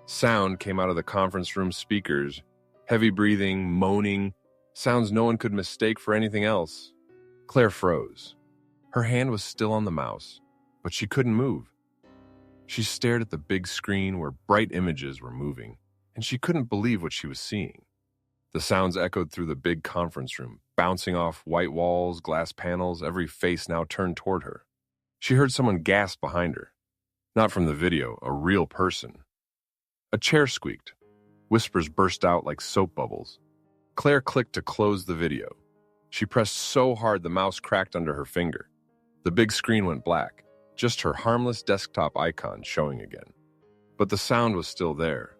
Sound came out of the conference room speakers, heavy breathing, moaning, sounds no one could mistake for anything else. Claire froze. Her hand was still on the mouse, but she couldn't move. She stared at the big screen where bright images were moving, and she couldn't believe what she was seeing. The sounds echoed through the big conference room, bouncing off white walls, glass panels, every face now turned toward her. She heard someone gasp behind her. Not from the video, a real person. A chair squeaked. Whispers burst out like soap bubbles. Claire clicked to close the video. She pressed so hard the mouse cracked under her finger. The big screen went black. just her harmless desktop icon showing again. But the sound was still there,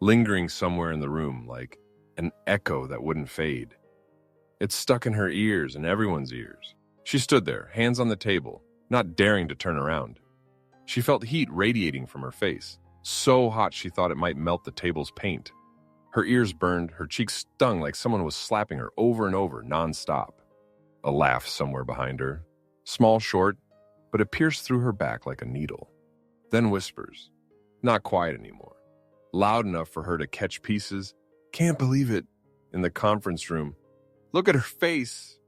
lingering somewhere in the room like an echo that wouldn't fade. It stuck in her ears and everyone's ears. She stood there, hands on the table, not daring to turn around. She felt heat radiating from her face, so hot she thought it might melt the table's paint. Her ears burned, her cheeks stung like someone was slapping her over and over, nonstop. A laugh somewhere behind her, small, short, but it pierced through her back like a needle. Then whispers, not quiet anymore, loud enough for her to catch pieces. Can't believe it. In the conference room. Look at her face.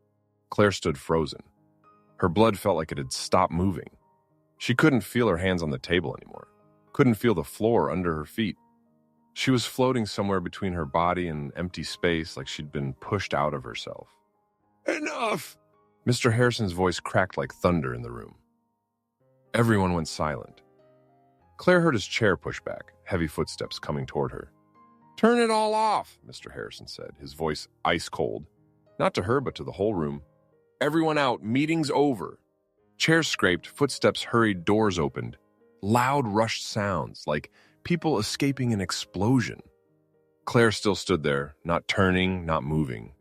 Claire stood frozen. Her blood felt like it had stopped moving. She couldn't feel her hands on the table anymore, couldn't feel the floor under her feet. She was floating somewhere between her body and empty space like she'd been pushed out of herself. Enough! Mr. Harrison's voice cracked like thunder in the room. Everyone went silent. Claire heard his chair push back, heavy footsteps coming toward her. Turn it all off, Mr. Harrison said, his voice ice cold. Not to her, but to the whole room. Everyone out, meeting's over. Chairs scraped, footsteps hurried, doors opened. Loud, rushed sounds, like people escaping an explosion. Claire still stood there, not turning, not moving.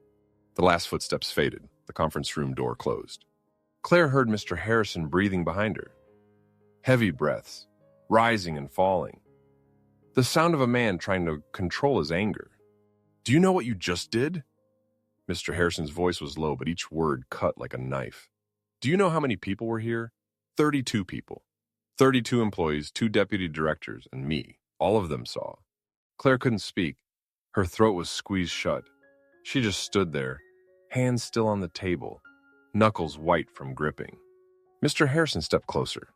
The last footsteps faded. The conference room door closed. Claire heard Mr. Harrison breathing behind her. Heavy breaths, rising and falling. The sound of a man trying to control his anger. Do you know what you just did? Mr. Harrison's voice was low, but each word cut like a knife. Do you know how many people were here? 32 people. 32 employees, 2 deputy directors, and me. All of them saw. Claire couldn't speak. Her throat was squeezed shut. She just stood there, hands still on the table, knuckles white from gripping. Mr. Harrison stepped closer.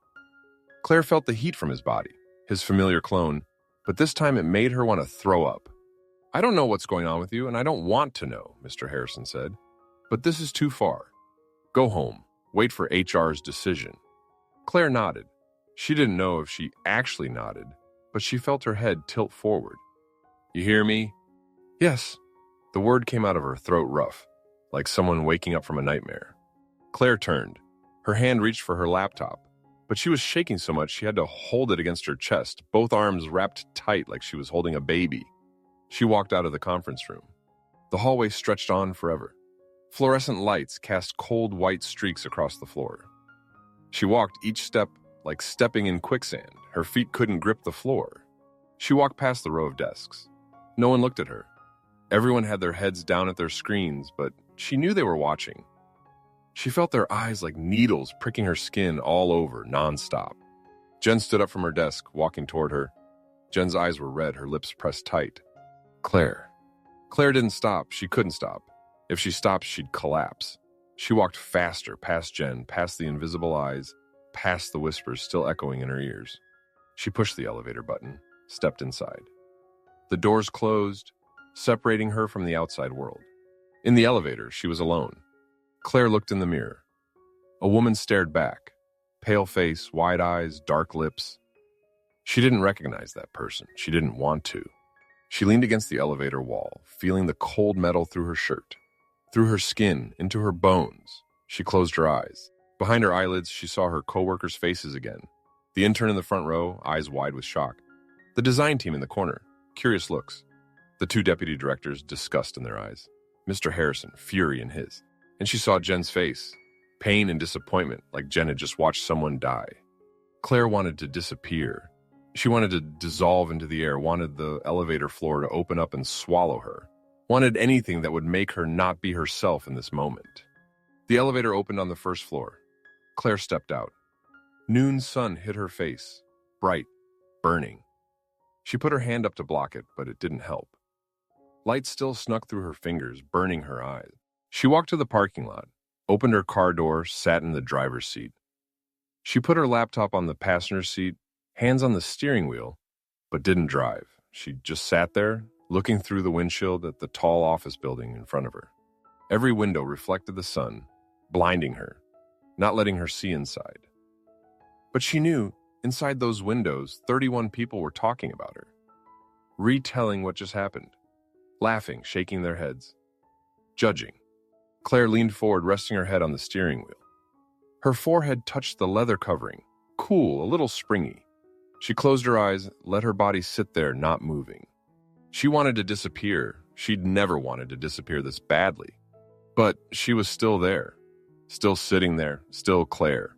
Claire felt the heat from his body, his familiar clone, but this time it made her want to throw up. I don't know what's going on with you, and I don't want to know, Mr. Harrison said. But this is too far. Go home. Wait for HR's decision. Claire nodded. She didn't know if she actually nodded, but she felt her head tilt forward. You hear me? Yes. The word came out of her throat rough, like someone waking up from a nightmare. Claire turned. Her hand reached for her laptop, but she was shaking so much she had to hold it against her chest, both arms wrapped tight like she was holding a baby. She walked out of the conference room. The hallway stretched on forever. Fluorescent lights cast cold white streaks across the floor. She walked each step like stepping in quicksand. Her feet couldn't grip the floor. She walked past the row of desks. No one looked at her. Everyone had their heads down at their screens, but she knew they were watching. She felt their eyes like needles pricking her skin all over, nonstop. Jen stood up from her desk, walking toward her. Jen's eyes were red, her lips pressed tight. Claire. Claire didn't stop. She couldn't stop. If she stopped, she'd collapse. She walked faster, past Jen, past the invisible eyes, past the whispers still echoing in her ears. She pushed the elevator button, stepped inside. The doors closed, separating her from the outside world. In the elevator, she was alone. Claire looked in the mirror. A woman stared back. Pale face, wide eyes, dark lips. She didn't recognize that person. She didn't want to. She leaned against the elevator wall, feeling the cold metal through her shirt, through her skin, into her bones. She closed her eyes. Behind her eyelids, she saw her coworkers' faces again. The intern in the front row, eyes wide with shock. The design team in the corner, curious looks. The 2 deputy directors, disgust in their eyes. Mr. Harrison, fury in his. And she saw Jen's face, pain and disappointment, like Jen had just watched someone die. Claire wanted to disappear. She wanted to dissolve into the air, wanted the elevator floor to open up and swallow her, wanted anything that would make her not be herself in this moment. The elevator opened on the first floor. Claire stepped out. Noon sun hit her face, bright, burning. She put her hand up to block it, but it didn't help. Light still snuck through her fingers, burning her eyes. She walked to the parking lot, opened her car door, sat in the driver's seat. She put her laptop on the passenger seat, hands on the steering wheel, but didn't drive. She just sat there, looking through the windshield at the tall office building in front of her. Every window reflected the sun, blinding her, not letting her see inside. But she knew, inside those windows, 31 people were talking about her, retelling what just happened, laughing, shaking their heads, judging. Claire leaned forward, resting her head on the steering wheel. Her forehead touched the leather covering, cool, a little springy. She closed her eyes, let her body sit there, not moving. She wanted to disappear. She'd never wanted to disappear this badly. But she was still there. Still sitting there, still Claire.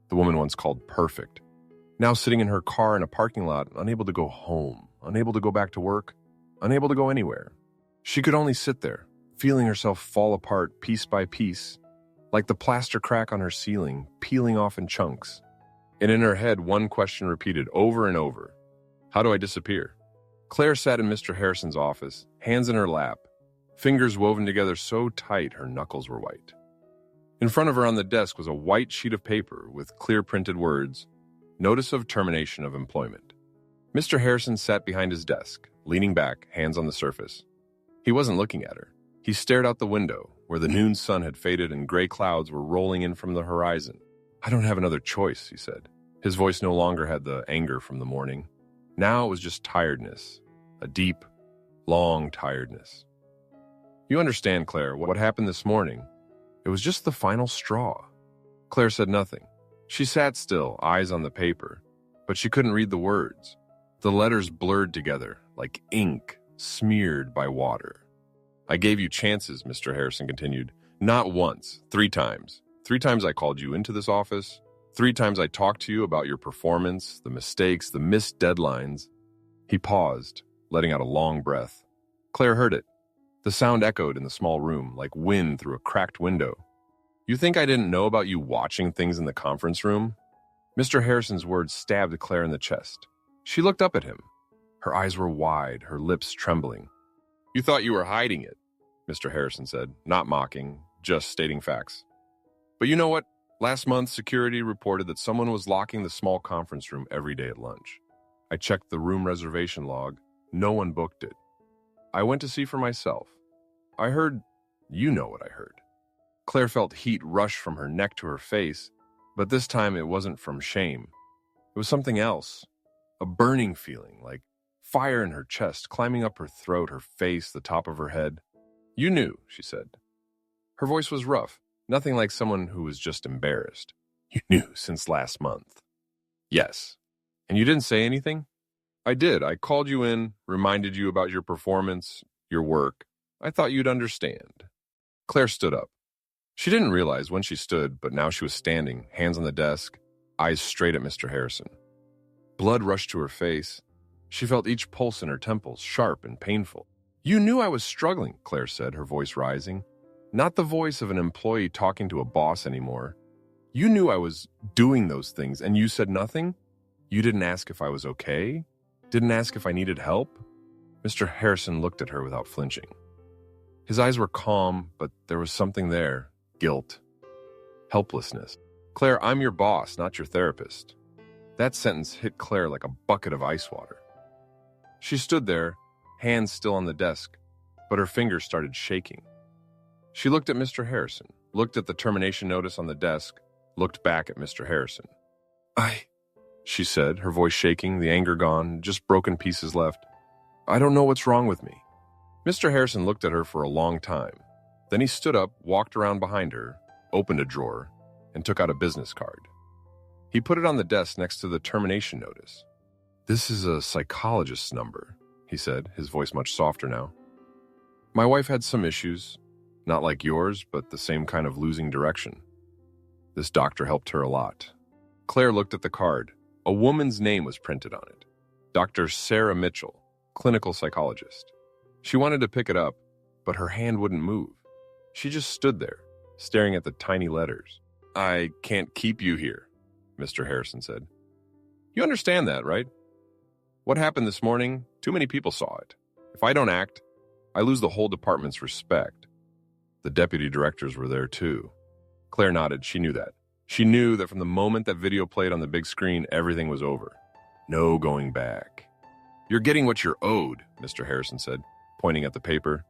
The woman once called perfect. Now sitting in her car in a parking lot, unable to go home, unable to go back to work, unable to go anywhere. She could only sit there, feeling herself fall apart piece by piece, like the plaster crack on her ceiling, peeling off in chunks. And in her head, one question repeated over and over. How do I disappear? Claire sat in Mr. Harrison's office, hands in her lap, fingers woven together so tight her knuckles were white. In front of her on the desk was a white sheet of paper with clear printed words, Notice of Termination of Employment. Mr. Harrison sat behind his desk, leaning back, hands on the surface. He wasn't looking at her. He stared out the window, where the noon sun had faded and gray clouds were rolling in from the horizon. I don't have another choice, he said. His voice no longer had the anger from the morning. Now it was just tiredness, a deep, long tiredness. You understand, Claire, what happened this morning? It was just the final straw. Claire said nothing. She sat still, eyes on the paper, but she couldn't read the words. The letters blurred together, like ink smeared by water. I gave you chances, Mr. Harrison continued. Not once, 3 times. 3 times I called you into this office. 3 times I talked to you about your performance, the mistakes, the missed deadlines. He paused, letting out a long breath. Claire heard it. The sound echoed in the small room, like wind through a cracked window. You think I didn't know about you watching things in the conference room? Mr. Harrison's words stabbed Claire in the chest. She looked up at him. Her eyes were wide, her lips trembling. You thought you were hiding it, Mr. Harrison said, not mocking, just stating facts. But you know what? Last month, security reported that someone was locking the small conference room every day at lunch. I checked the room reservation log. No one booked it. I went to see for myself. I heard, you know what I heard. Claire felt heat rush from her neck to her face, but this time it wasn't from shame. It was something else. A burning feeling, like fire in her chest, climbing up her throat, her face, the top of her head. You knew, she said. Her voice was rough, nothing like someone who was just embarrassed. You knew since last month. Yes. And you didn't say anything? I did. I called you in, reminded you about your performance, your work. I thought you'd understand. Claire stood up. She didn't realize when she stood, but now she was standing, hands on the desk, eyes straight at Mr. Harrison. Blood rushed to her face. She felt each pulse in her temples, sharp and painful. You knew I was struggling, Claire said, her voice rising. Not the voice of an employee talking to a boss anymore. You knew I was doing those things, and you said nothing? You didn't ask if I was okay? Didn't ask if I needed help? Mr. Harrison looked at her without flinching. His eyes were calm, but there was something there. Guilt. Helplessness. Claire, I'm your boss, not your therapist. That sentence hit Claire like a bucket of ice water. She stood there, hands still on the desk, but her fingers started shaking. She looked at Mr. Harrison, looked at the termination notice on the desk, looked back at Mr. Harrison. She said, her voice shaking, the anger gone, just broken pieces left. I don't know what's wrong with me. Mr. Harrison looked at her for a long time. Then he stood up, walked around behind her, opened a drawer, and took out a business card. He put it on the desk next to the termination notice. This is a psychologist's number, he said, his voice much softer now. My wife had some issues, not like yours, but the same kind of losing direction. This doctor helped her a lot. Claire looked at the card. A woman's name was printed on it. Dr. Sarah Mitchell, clinical psychologist. She wanted to pick it up, but her hand wouldn't move. She just stood there, staring at the tiny letters. I can't keep you here, Mr. Harrison said. You understand that, right? What happened this morning, too many people saw it. If I don't act, I lose the whole department's respect. The deputy directors were there too. Claire nodded. She knew that. She knew that from the moment that video played on the big screen, everything was over. No going back. You're getting what you're owed, Mr. Harrison said, pointing at the paper.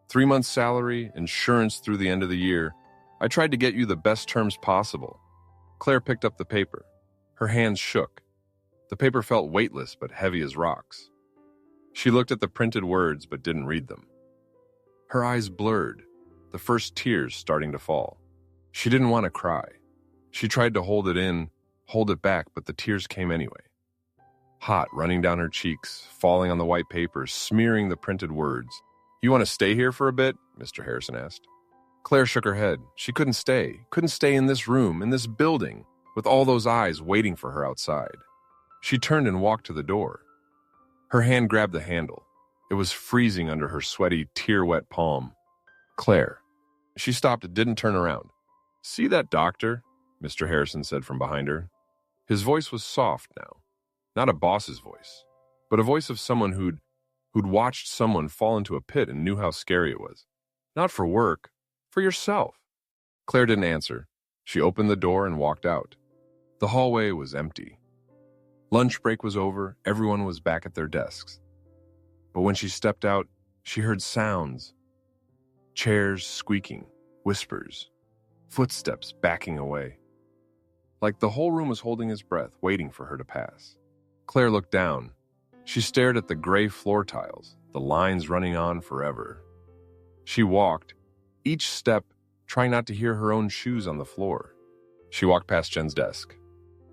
3 months' salary, insurance through the end of the year. I tried to get you the best terms possible. Claire picked up the paper. Her hands shook. The paper felt weightless but heavy as rocks. She looked at the printed words but didn't read them. Her eyes blurred, the first tears starting to fall. She didn't want to cry. She tried to hold it in, hold it back, but the tears came anyway. Hot, running down her cheeks, falling on the white paper, smearing the printed words. "You want to stay here for a bit?" Mr. Harrison asked. Claire shook her head. She couldn't stay in this room, in this building, with all those eyes waiting for her outside. She turned and walked to the door. Her hand grabbed the handle. It was freezing under her sweaty, tear-wet palm. "Claire." She stopped and didn't turn around. "See that doctor?" Mr. Harrison said from behind her. His voice was soft now. Not a boss's voice, but a voice of someone who'd watched someone fall into a pit and knew how scary it was. "Not for work, for yourself." Claire didn't answer. She opened the door and walked out. The hallway was empty. Lunch break was over. Everyone was back at their desks. But when she stepped out, she heard sounds. Chairs squeaking, whispers, footsteps backing away. Like the whole room was holding its breath, waiting for her to pass. Claire looked down. She stared at the gray floor tiles, the lines running on forever. She walked, each step trying not to hear her own shoes on the floor. She walked past Jen's desk.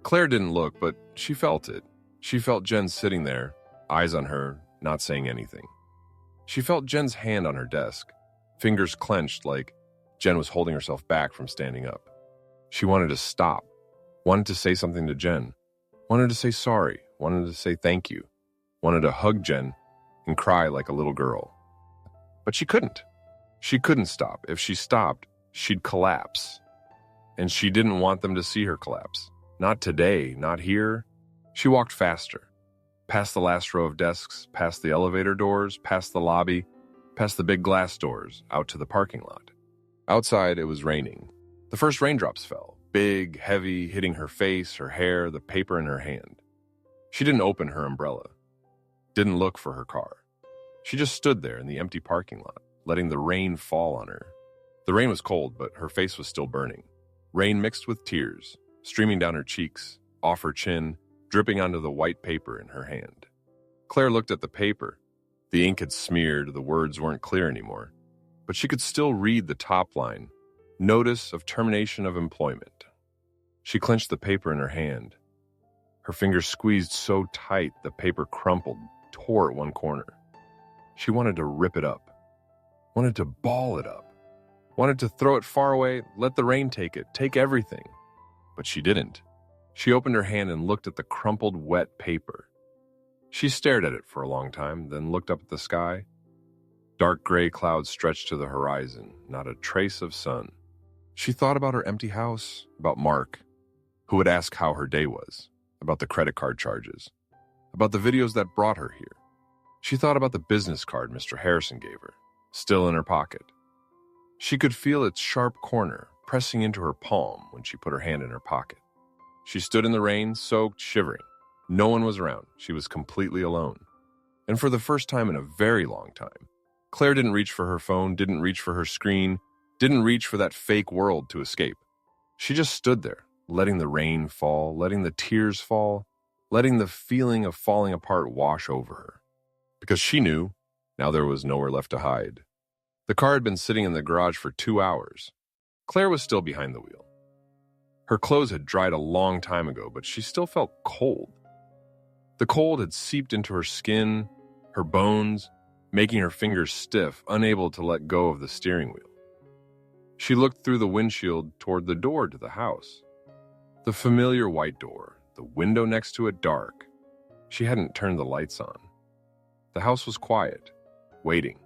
Claire didn't look, but she felt it. She felt Jen sitting there, eyes on her, not saying anything. She felt Jen's hand on her desk, fingers clenched like Jen was holding herself back from standing up. She wanted to stop, wanted to say something to Jen, wanted to say sorry, wanted to say thank you, wanted to hug Jen and cry like a little girl. But she couldn't. She couldn't stop. If she stopped, she'd collapse. And she didn't want them to see her collapse. Not today, not here. She walked faster, past the last row of desks, past the elevator doors, past the lobby, past the big glass doors, out to the parking lot. Outside, it was raining. The first raindrops fell, big, heavy, hitting her face, her hair, the paper in her hand. She didn't open her umbrella, didn't look for her car. She just stood there in the empty parking lot, letting the rain fall on her. The rain was cold, but her face was still burning. Rain mixed with tears, streaming down her cheeks, off her chin, dripping onto the white paper in her hand. Claire looked at the paper. The ink had smeared, the words weren't clear anymore, but she could still read the top line, "Notice of termination of employment." She clenched the paper in her hand. Her fingers squeezed so tight the paper crumpled, tore at one corner. She wanted to rip it up, wanted to ball it up, wanted to throw it far away, let the rain take it, take everything. But she didn't. She opened her hand and looked at the crumpled, wet paper. She stared at it for a long time, then looked up at the sky. Dark gray clouds stretched to the horizon, not a trace of sun. She thought about her empty house, about Mark, who would ask how her day was, about the credit card charges, about the videos that brought her here. She thought about the business card Mr. Harrison gave her, still in her pocket. She could feel its sharp corner pressing into her palm when she put her hand in her pocket. She stood in the rain, soaked, shivering. No one was around. She was completely alone. And for the first time in a very long time, Claire didn't reach for her phone, didn't reach for her screen, didn't reach for that fake world to escape. She just stood there, letting the rain fall, letting the tears fall, letting the feeling of falling apart wash over her. Because she knew, now there was nowhere left to hide. The car had been sitting in the garage for 2 hours. Claire was still behind the wheel. Her clothes had dried a long time ago, but she still felt cold. The cold had seeped into her skin, her bones, making her fingers stiff, unable to let go of the steering wheel. She looked through the windshield toward the door to the house. The familiar white door, the window next to it dark. She hadn't turned the lights on. The house was quiet, waiting.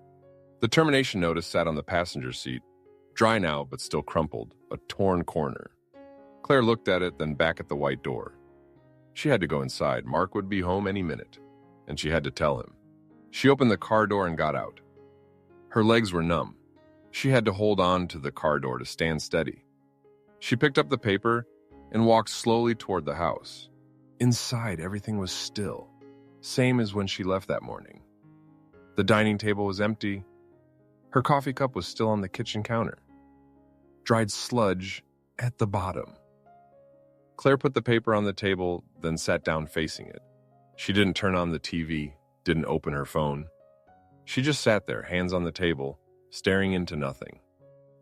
The termination notice sat on the passenger seat, dry now but still crumpled, a torn corner. Claire looked at it, then back at the white door. She had to go inside. Mark would be home any minute, and she had to tell him. She opened the car door and got out. Her legs were numb. She had to hold on to the car door to stand steady. She picked up the paper and walked slowly toward the house. Inside, everything was still, same as when she left that morning. The dining table was empty. Her coffee cup was still on the kitchen counter. Dried sludge at the bottom. Claire put the paper on the table, then sat down facing it. She didn't turn on the TV, didn't open her phone. She just sat there, hands on the table, staring into nothing.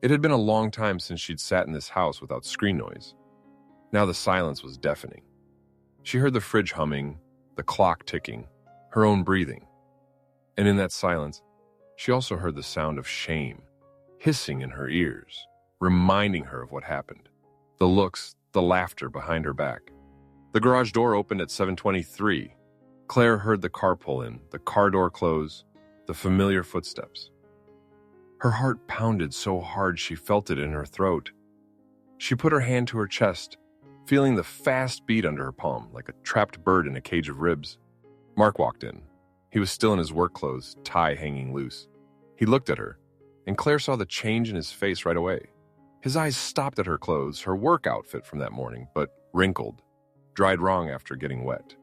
It had been a long time since she'd sat in this house without screen noise. Now the silence was deafening. She heard the fridge humming, the clock ticking, her own breathing. And in that silence, she also heard the sound of shame, hissing in her ears, reminding her of what happened. The looks, the laughter behind her back. The garage door opened at 7:23. Claire heard the car pull in, the car door close, the familiar footsteps. Her heart pounded so hard she felt it in her throat. She put her hand to her chest, feeling the fast beat under her palm, like a trapped bird in a cage of ribs. Mark walked in. He was still in his work clothes, tie hanging loose. He looked at her, and Claire saw the change in his face right away. His eyes stopped at her clothes, her work outfit from that morning, but wrinkled, dried wrong after getting wet.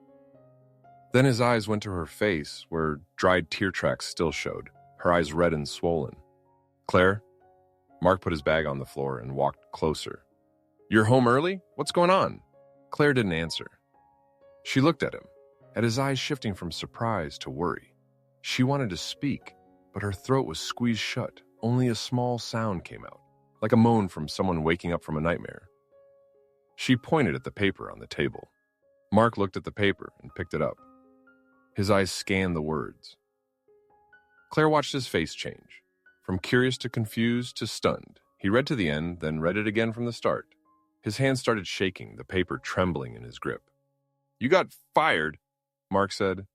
Then his eyes went to her face, where dried tear tracks still showed, her eyes red and swollen. "Claire?" Mark put his bag on the floor and walked closer. "You're home early? What's going on?" Claire didn't answer. She looked at him, at his eyes shifting from surprise to worry. She wanted to speak, but her throat was squeezed shut. Only a small sound came out, like a moan from someone waking up from a nightmare. She pointed at the paper on the table. Mark looked at the paper and picked it up. His eyes scanned the words. Claire watched his face change, from curious to confused to stunned. He read to the end, then read it again from the start. His hand started shaking, the paper trembling in his grip. "You got fired," Mark said.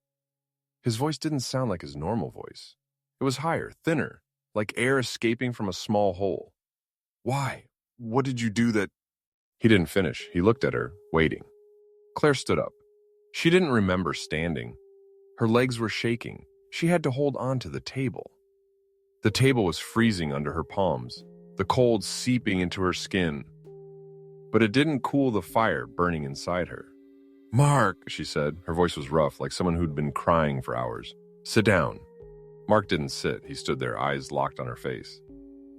His voice didn't sound like his normal voice. It was higher, thinner, like air escaping from a small hole. "Why? What did you do that—" He didn't finish. He looked at her, waiting. Claire stood up. She didn't remember standing. Her legs were shaking. She had to hold on to the table. The table was freezing under her palms, the cold seeping into her skin. But it didn't cool the fire burning inside her. "Mark," she said. Her voice was rough, like someone who'd been crying for hours. "Sit down." Mark didn't sit. He stood there, eyes locked on her face.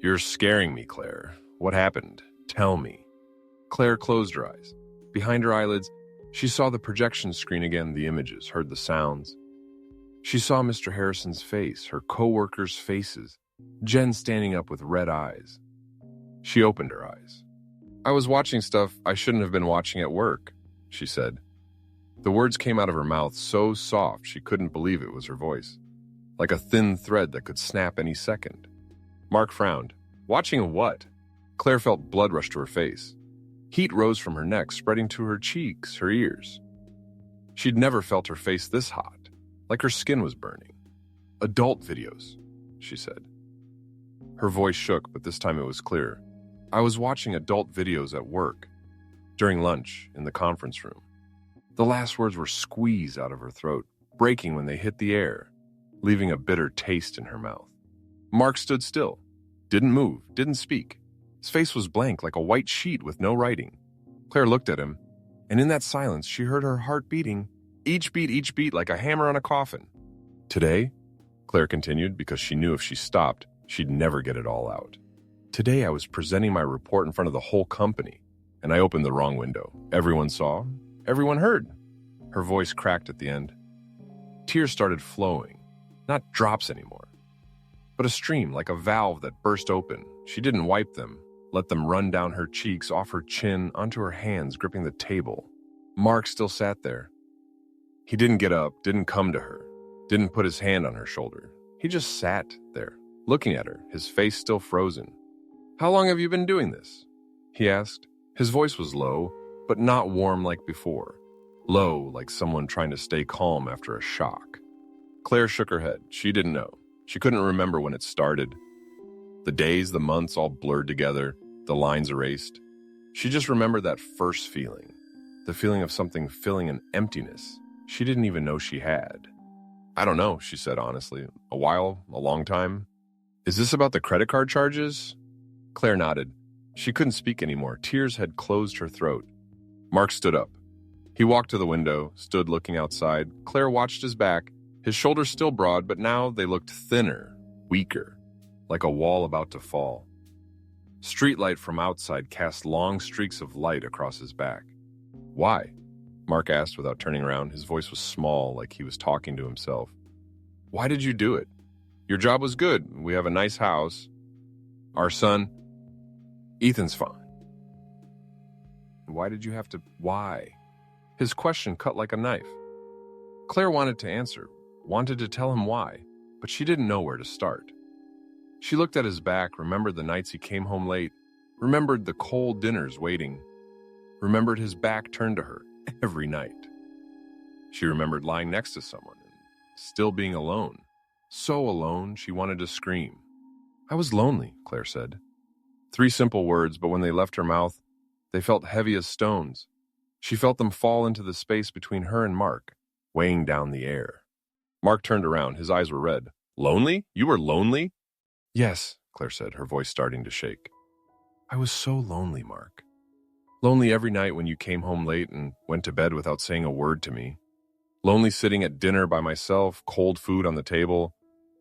"You're scaring me, Claire. What happened? Tell me." Claire closed her eyes. Behind her eyelids, she saw the projection screen again, the images, heard the sounds. She saw Mr. Harrison's face, her coworkers' faces, Jen standing up with red eyes. She opened her eyes. "I was watching stuff I shouldn't have been watching at work," she said. The words came out of her mouth so soft she couldn't believe it was her voice, like a thin thread that could snap any second. Mark frowned. "Watching what?" Claire felt blood rush to her face. Heat rose from her neck, spreading to her cheeks, her ears. She'd never felt her face this hot, like her skin was burning. "Adult videos," she said. Her voice shook, but this time it was clear. "I was watching adult videos at work, during lunch, in the conference room." The last words were squeezed out of her throat, breaking when they hit the air, leaving a bitter taste in her mouth. Mark stood still, didn't move, didn't speak. His face was blank, like a white sheet with no writing. Claire looked at him, and in that silence, she heard her heart beating, each beat like a hammer on a coffin. "Today," Claire continued, because she knew if she stopped, she'd never get it all out. "Today I was presenting my report in front of the whole company, and I opened the wrong window. Everyone saw, everyone heard." Her voice cracked at the end. Tears started flowing, not drops anymore, but a stream like a valve that burst open. She didn't wipe them, let them run down her cheeks, off her chin, onto her hands gripping the table. Mark still sat there. He didn't get up, didn't come to her, didn't put his hand on her shoulder. He just sat there, looking at her, his face still frozen. "How long have you been doing this?" he asked. His voice was low, but not warm like before. Low, like someone trying to stay calm after a shock. Claire shook her head. She didn't know. She couldn't remember when it started. The days, the months all blurred together, the lines erased. She just remembered that first feeling, the feeling of something filling an emptiness she didn't even know she had. "I don't know," she said honestly. "A while, a long time." "Is this about the credit card charges?" Claire nodded. She couldn't speak anymore. Tears had closed her throat. Mark stood up. He walked to the window, stood looking outside. Claire watched his back, his shoulders still broad, but now they looked thinner, weaker, like a wall about to fall. Streetlight from outside cast long streaks of light across his back. "Why?" Mark asked without turning around. His voice was small, like he was talking to himself. "Why did you do it? Your job was good. We have a nice house. Our son, Ethan's fine." Why did you have to? Why? His question cut like a knife. Claire wanted to answer, wanted to tell him why, but she didn't know where to start. She looked at his back, remembered the nights he came home late, remembered the cold dinners waiting, remembered his back turned to her every night. She remembered lying next to someone and still being alone. So alone, she wanted to scream. I was lonely, Claire said. 3 simple words, but when they left her mouth, they felt heavy as stones. She felt them fall into the space between her and Mark, weighing down the air. Mark turned around. His eyes were red. Lonely? You were lonely? Yes, Claire said, her voice starting to shake. I was so lonely, Mark. Lonely every night when you came home late and went to bed without saying a word to me. Lonely sitting at dinner by myself, cold food on the table.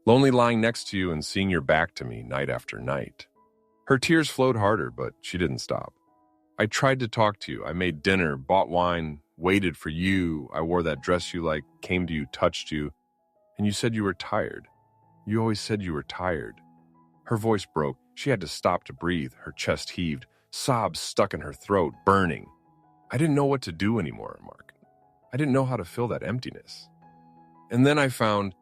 Lonely lying next to you and seeing your back to me night after night. Her tears flowed harder, but she didn't stop. I tried to talk to you. I made dinner, bought wine, waited for you. I wore that dress you liked, came to you, touched you, and you said you were tired. You always said you were tired. Her voice broke. She had to stop to breathe. Her chest heaved, sobs stuck in her throat, burning. I didn't know what to do anymore, Mark. I didn't know how to fill that emptiness. And then I found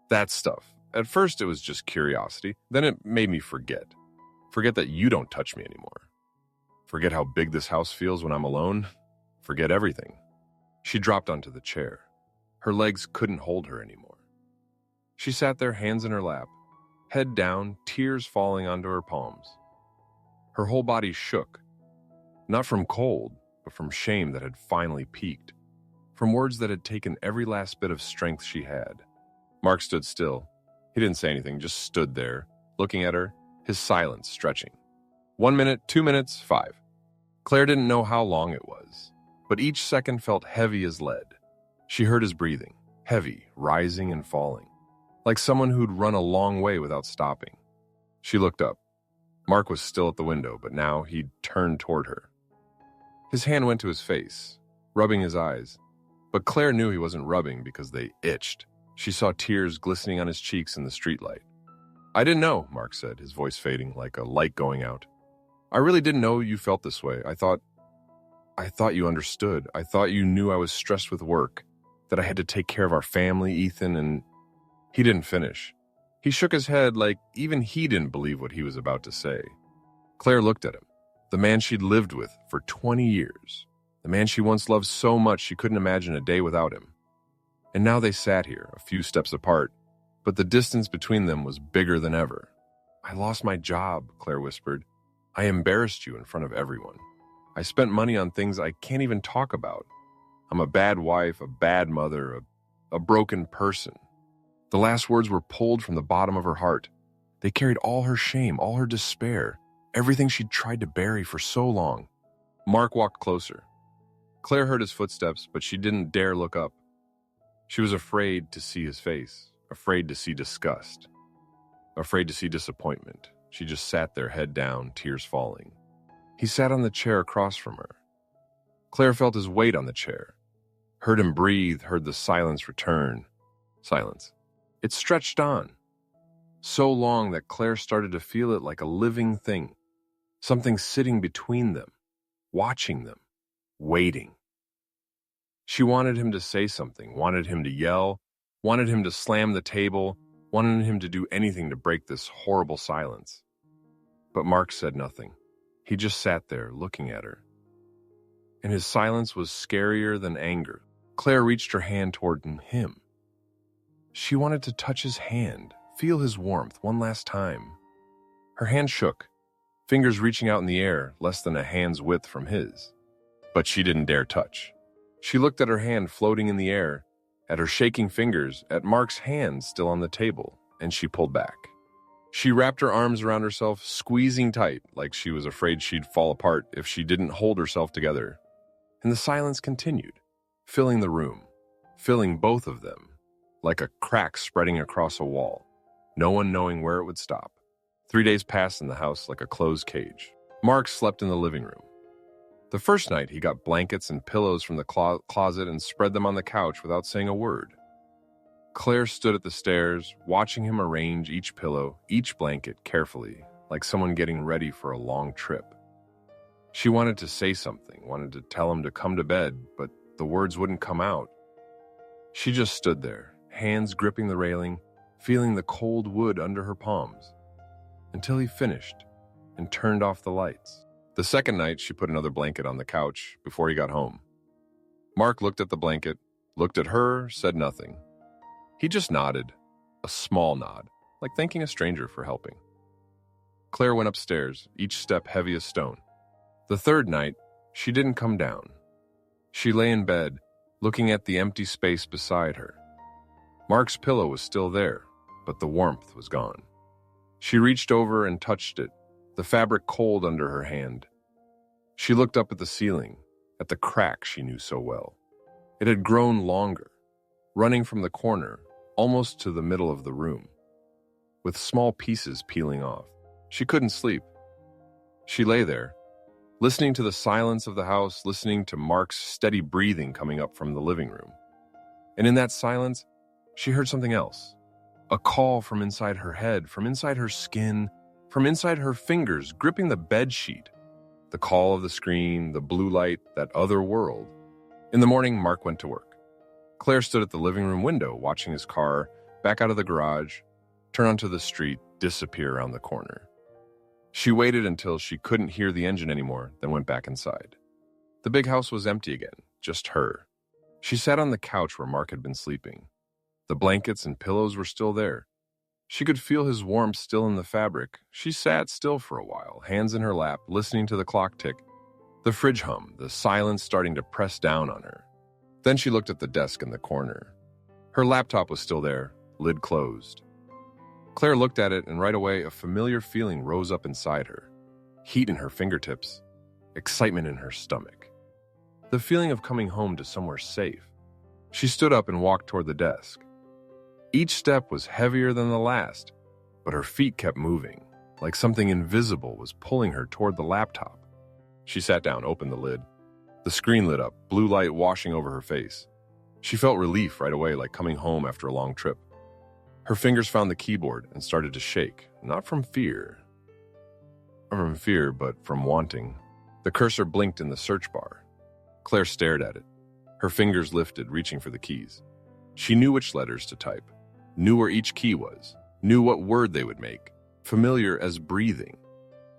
that stuff. At first, it was just curiosity. Then it made me forget. Forget that you don't touch me anymore. Forget how big this house feels when I'm alone. Forget everything. She dropped onto the chair. Her legs couldn't hold her anymore. She sat there, hands in her lap, head down, tears falling onto her palms. Her whole body shook, not from cold, but from shame that had finally peaked, from words that had taken every last bit of strength she had. Mark stood still. He didn't say anything, just stood there, looking at her, his silence stretching. 1 minute, 2 minutes, 5. Claire didn't know how long it was, but each second felt heavy as lead. She heard his breathing, heavy, rising and falling, like someone who'd run a long way without stopping. She looked up. Mark was still at the window, but now he'd turned toward her. His hand went to his face, rubbing his eyes, but Claire knew he wasn't rubbing because they itched. She saw tears glistening on his cheeks in the streetlight. I didn't know, Mark said, his voice fading like a light going out. I really didn't know you felt this way. I thought you understood. I thought you knew I was stressed with work, that I had to take care of our family, Ethan, and he didn't finish. He shook his head like even he didn't believe what he was about to say. Claire looked at him, the man she'd lived with for 20 years, the man she once loved so much she couldn't imagine a day without him. And now they sat here, a few steps apart, but the distance between them was bigger than ever. I lost my job, Claire whispered. I embarrassed you in front of everyone. I spent money on things I can't even talk about. I'm a bad wife, a bad mother, a broken person. The last words were pulled from the bottom of her heart. They carried all her shame, all her despair, everything she'd tried to bury for so long. Mark walked closer. Claire heard his footsteps, but she didn't dare look up. She was afraid to see his face, afraid to see disgust, afraid to see disappointment. She just sat there, head down, tears falling. He sat on the chair across from her. Claire felt his weight on the chair, heard him breathe, heard the silence return. Silence. It stretched on, so long that Claire started to feel it like a living thing, something sitting between them, watching them, waiting. She wanted him to say something, wanted him to yell, wanted him to slam the table, wanted him to do anything to break this horrible silence. But Mark said nothing. He just sat there looking at her. And his silence was scarier than anger. Claire reached her hand toward him. She wanted to touch his hand, feel his warmth one last time. Her hand shook, fingers reaching out in the air, less than a hand's width from his. But she didn't dare touch. She looked at her hand floating in the air, at her shaking fingers, at Mark's hand still on the table, and she pulled back. She wrapped her arms around herself, squeezing tight, like she was afraid she'd fall apart if she didn't hold herself together. And the silence continued, filling the room, filling both of them, like a crack spreading across a wall, no one knowing where it would stop. 3 days passed in the house like a closed cage. Mark slept in the living room. The first night, he got blankets and pillows from the closet and spread them on the couch without saying a word. Claire stood at the stairs, watching him arrange each pillow, each blanket carefully, like someone getting ready for a long trip. She wanted to say something, wanted to tell him to come to bed, but the words wouldn't come out. She just stood there, hands gripping the railing, feeling the cold wood under her palms, until he finished and turned off the lights. The second night, she put another blanket on the couch before he got home. Mark looked at the blanket, looked at her, said nothing. He just nodded, a small nod, like thanking a stranger for helping. Claire went upstairs, each step heavy as stone. The third night, she didn't come down. She lay in bed, looking at the empty space beside her. Mark's pillow was still there, but the warmth was gone. She reached over and touched it, the fabric cold under her hand. She looked up at the ceiling, at the crack she knew so well. It had grown longer, running from the corner, almost to the middle of the room, with small pieces peeling off. She couldn't sleep. She lay there, listening to the silence of the house, listening to Mark's steady breathing coming up from the living room. And in that silence, she heard something else. A call from inside her head, from inside her skin, from inside her fingers gripping the bed sheet. The call of the screen, the blue light, that other world. In the morning, Mark went to work. Claire stood at the living room window, watching his car back out of the garage, turn onto the street, disappear around the corner. She waited until she couldn't hear the engine anymore, then went back inside. The big house was empty again, just her. She sat on the couch where Mark had been sleeping. The blankets and pillows were still there. She could feel his warmth still in the fabric. She sat still for a while, hands in her lap, listening to the clock tick, the fridge hum, the silence starting to press down on her. Then she looked at the desk in the corner. Her laptop was still there, lid closed. Claire looked at it, and right away a familiar feeling rose up inside her. Heat in her fingertips, excitement in her stomach. The feeling of coming home to somewhere safe. She stood up and walked toward the desk. Each step was heavier than the last, but her feet kept moving, like something invisible was pulling her toward the laptop. She sat down, opened the lid. The screen lit up, blue light washing over her face. She felt relief right away, like coming home after a long trip. Her fingers found the keyboard and started to shake, not from fear, but from wanting. The cursor blinked in the search bar. Claire stared at it. Her fingers lifted, reaching for the keys. She knew which letters to type, knew where each key was, knew what word they would make, familiar as breathing.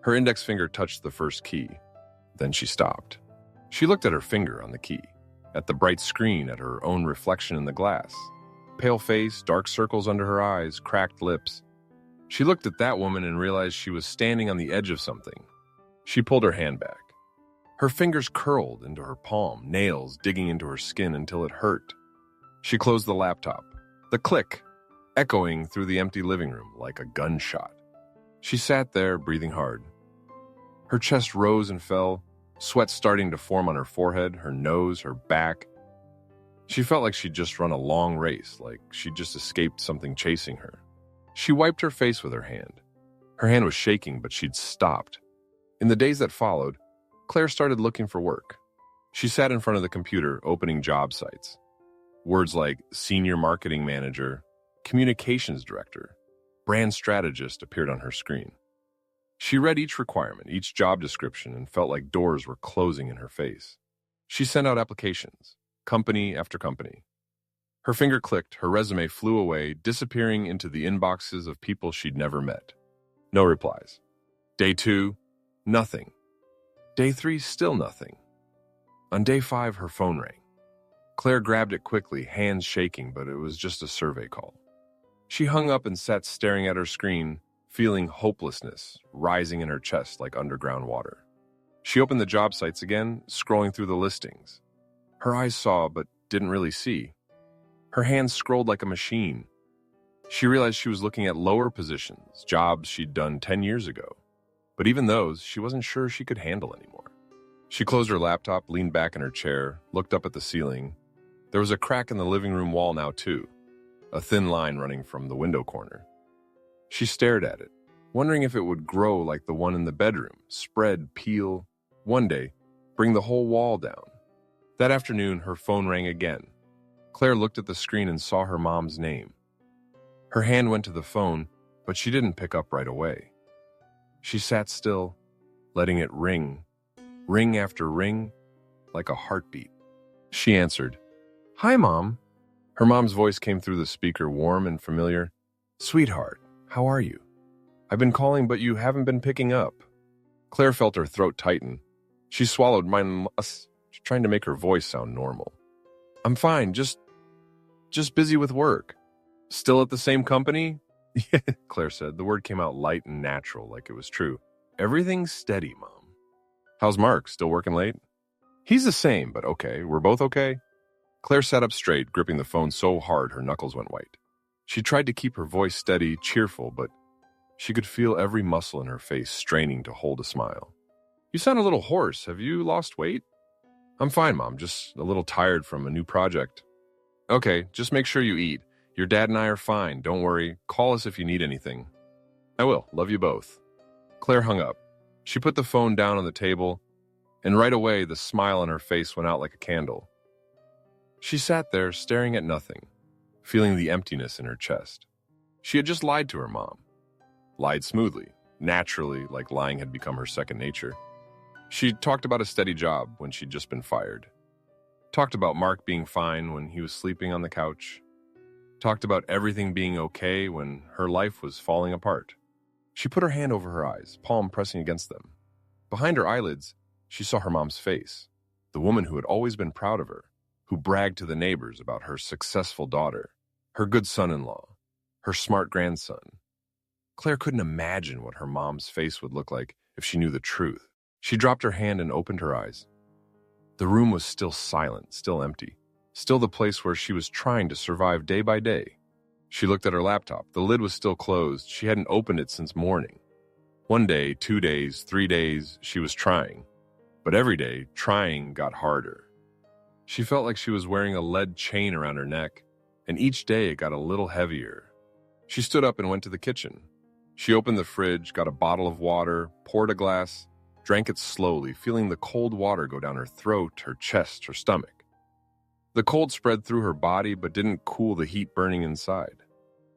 Her index finger touched the first key. Then she stopped. She looked at her finger on the key, at the bright screen, at her own reflection in the glass. Pale face, dark circles under her eyes, cracked lips. She looked at that woman and realized she was standing on the edge of something. She pulled her hand back. Her fingers curled into her palm, nails digging into her skin until it hurt. She closed the laptop. The click, echoing through the empty living room like a gunshot. She sat there, breathing hard. Her chest rose and fell, sweat starting to form on her forehead, her nose, her back. She felt like she'd just run a long race, like she'd just escaped something chasing her. She wiped her face with her hand. Her hand was shaking, but she'd stopped. In the days that followed, Claire started looking for work. She sat in front of the computer, opening job sites. Words like senior marketing manager, communications director, brand strategist appeared on her screen. She read each requirement, each job description, and felt like doors were closing in her face. She sent out applications, company after company. Her finger clicked, her resume flew away, disappearing into the inboxes of people she'd never met. No replies. Day 2, nothing. Day 3, still nothing. On day 5, her phone rang. Claire grabbed it quickly, hands shaking, but it was just a survey call. She hung up and sat staring at her screen, feeling hopelessness rising in her chest like underground water. She opened the job sites again, scrolling through the listings. Her eyes saw, but didn't really see. Her hands scrolled like a machine. She realized she was looking at lower positions, jobs she'd done 10 years ago. But even those, she wasn't sure she could handle anymore. She closed her laptop, leaned back in her chair, looked up at the ceiling. There was a crack in the living room wall now, too, a thin line running from the window corner. She stared at it, wondering if it would grow like the one in the bedroom, spread, peel, one day, bring the whole wall down. That afternoon, her phone rang again. Claire looked at the screen and saw her mom's name. Her hand went to the phone, but she didn't pick up right away. She sat still, letting it ring ring after ring, like a heartbeat. She answered, "Hi, Mom." Her mom's voice came through the speaker, warm and familiar. "Sweetheart, how are you? I've been calling, but you haven't been picking up." Claire felt her throat tighten. She swallowed, trying to make her voice sound normal. "I'm fine, just busy with work." "Still at the same company?" "Yeah," Claire said. The word came out light and natural, like it was true. "Everything's steady, Mom." "How's Mark? Still working late?" "He's the same, but okay. We're both okay?" Claire sat up straight, gripping the phone so hard her knuckles went white. She tried to keep her voice steady, cheerful, but she could feel every muscle in her face straining to hold a smile. "You sound a little hoarse. Have you lost weight?" "I'm fine, Mom. Just a little tired from a new project." "Okay, just make sure you eat. Your dad and I are fine. Don't worry. Call us if you need anything." "I will. Love you both." Claire hung up. She put the phone down on the table, and right away the smile on her face went out like a candle. She sat there staring at nothing, feeling the emptiness in her chest. She had just lied to her mom. Lied smoothly, naturally, like lying had become her second nature. She talked about a steady job when she'd just been fired. Talked about Mark being fine when he was sleeping on the couch. Talked about everything being okay when her life was falling apart. She put her hand over her eyes, palm pressing against them. Behind her eyelids, she saw her mom's face, the woman who had always been proud of her, who bragged to the neighbors about her successful daughter, her good son-in-law, her smart grandson. Claire couldn't imagine what her mom's face would look like if she knew the truth. She dropped her hand and opened her eyes. The room was still silent, still empty, still the place where she was trying to survive day by day. She looked at her laptop. The lid was still closed. She hadn't opened it since morning. 1 day, 2 days, 3 days, she was trying. But every day, trying got harder. She felt like she was wearing a lead chain around her neck, and each day it got a little heavier. She stood up and went to the kitchen. She opened the fridge, got a bottle of water, poured a glass, drank it slowly, feeling the cold water go down her throat, her chest, her stomach. The cold spread through her body but didn't cool the heat burning inside.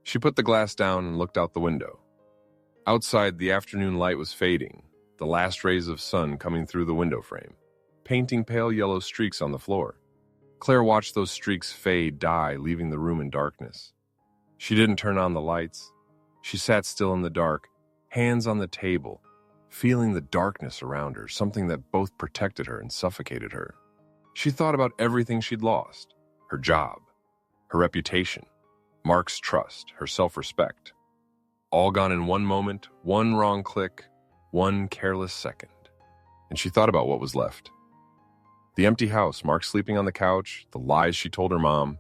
She put the glass down and looked out the window. Outside, the afternoon light was fading, the last rays of sun coming through the window frame, painting pale yellow streaks on the floor. Claire watched those streaks fade, die, leaving the room in darkness. She didn't turn on the lights. She sat still in the dark, hands on the table, feeling the darkness around her, something that both protected her and suffocated her. She thought about everything she'd lost, her job, her reputation, Mark's trust, her self-respect. All gone in one moment, one wrong click, one careless second. And she thought about what was left. The empty house, Mark sleeping on the couch, the lies she told her mom,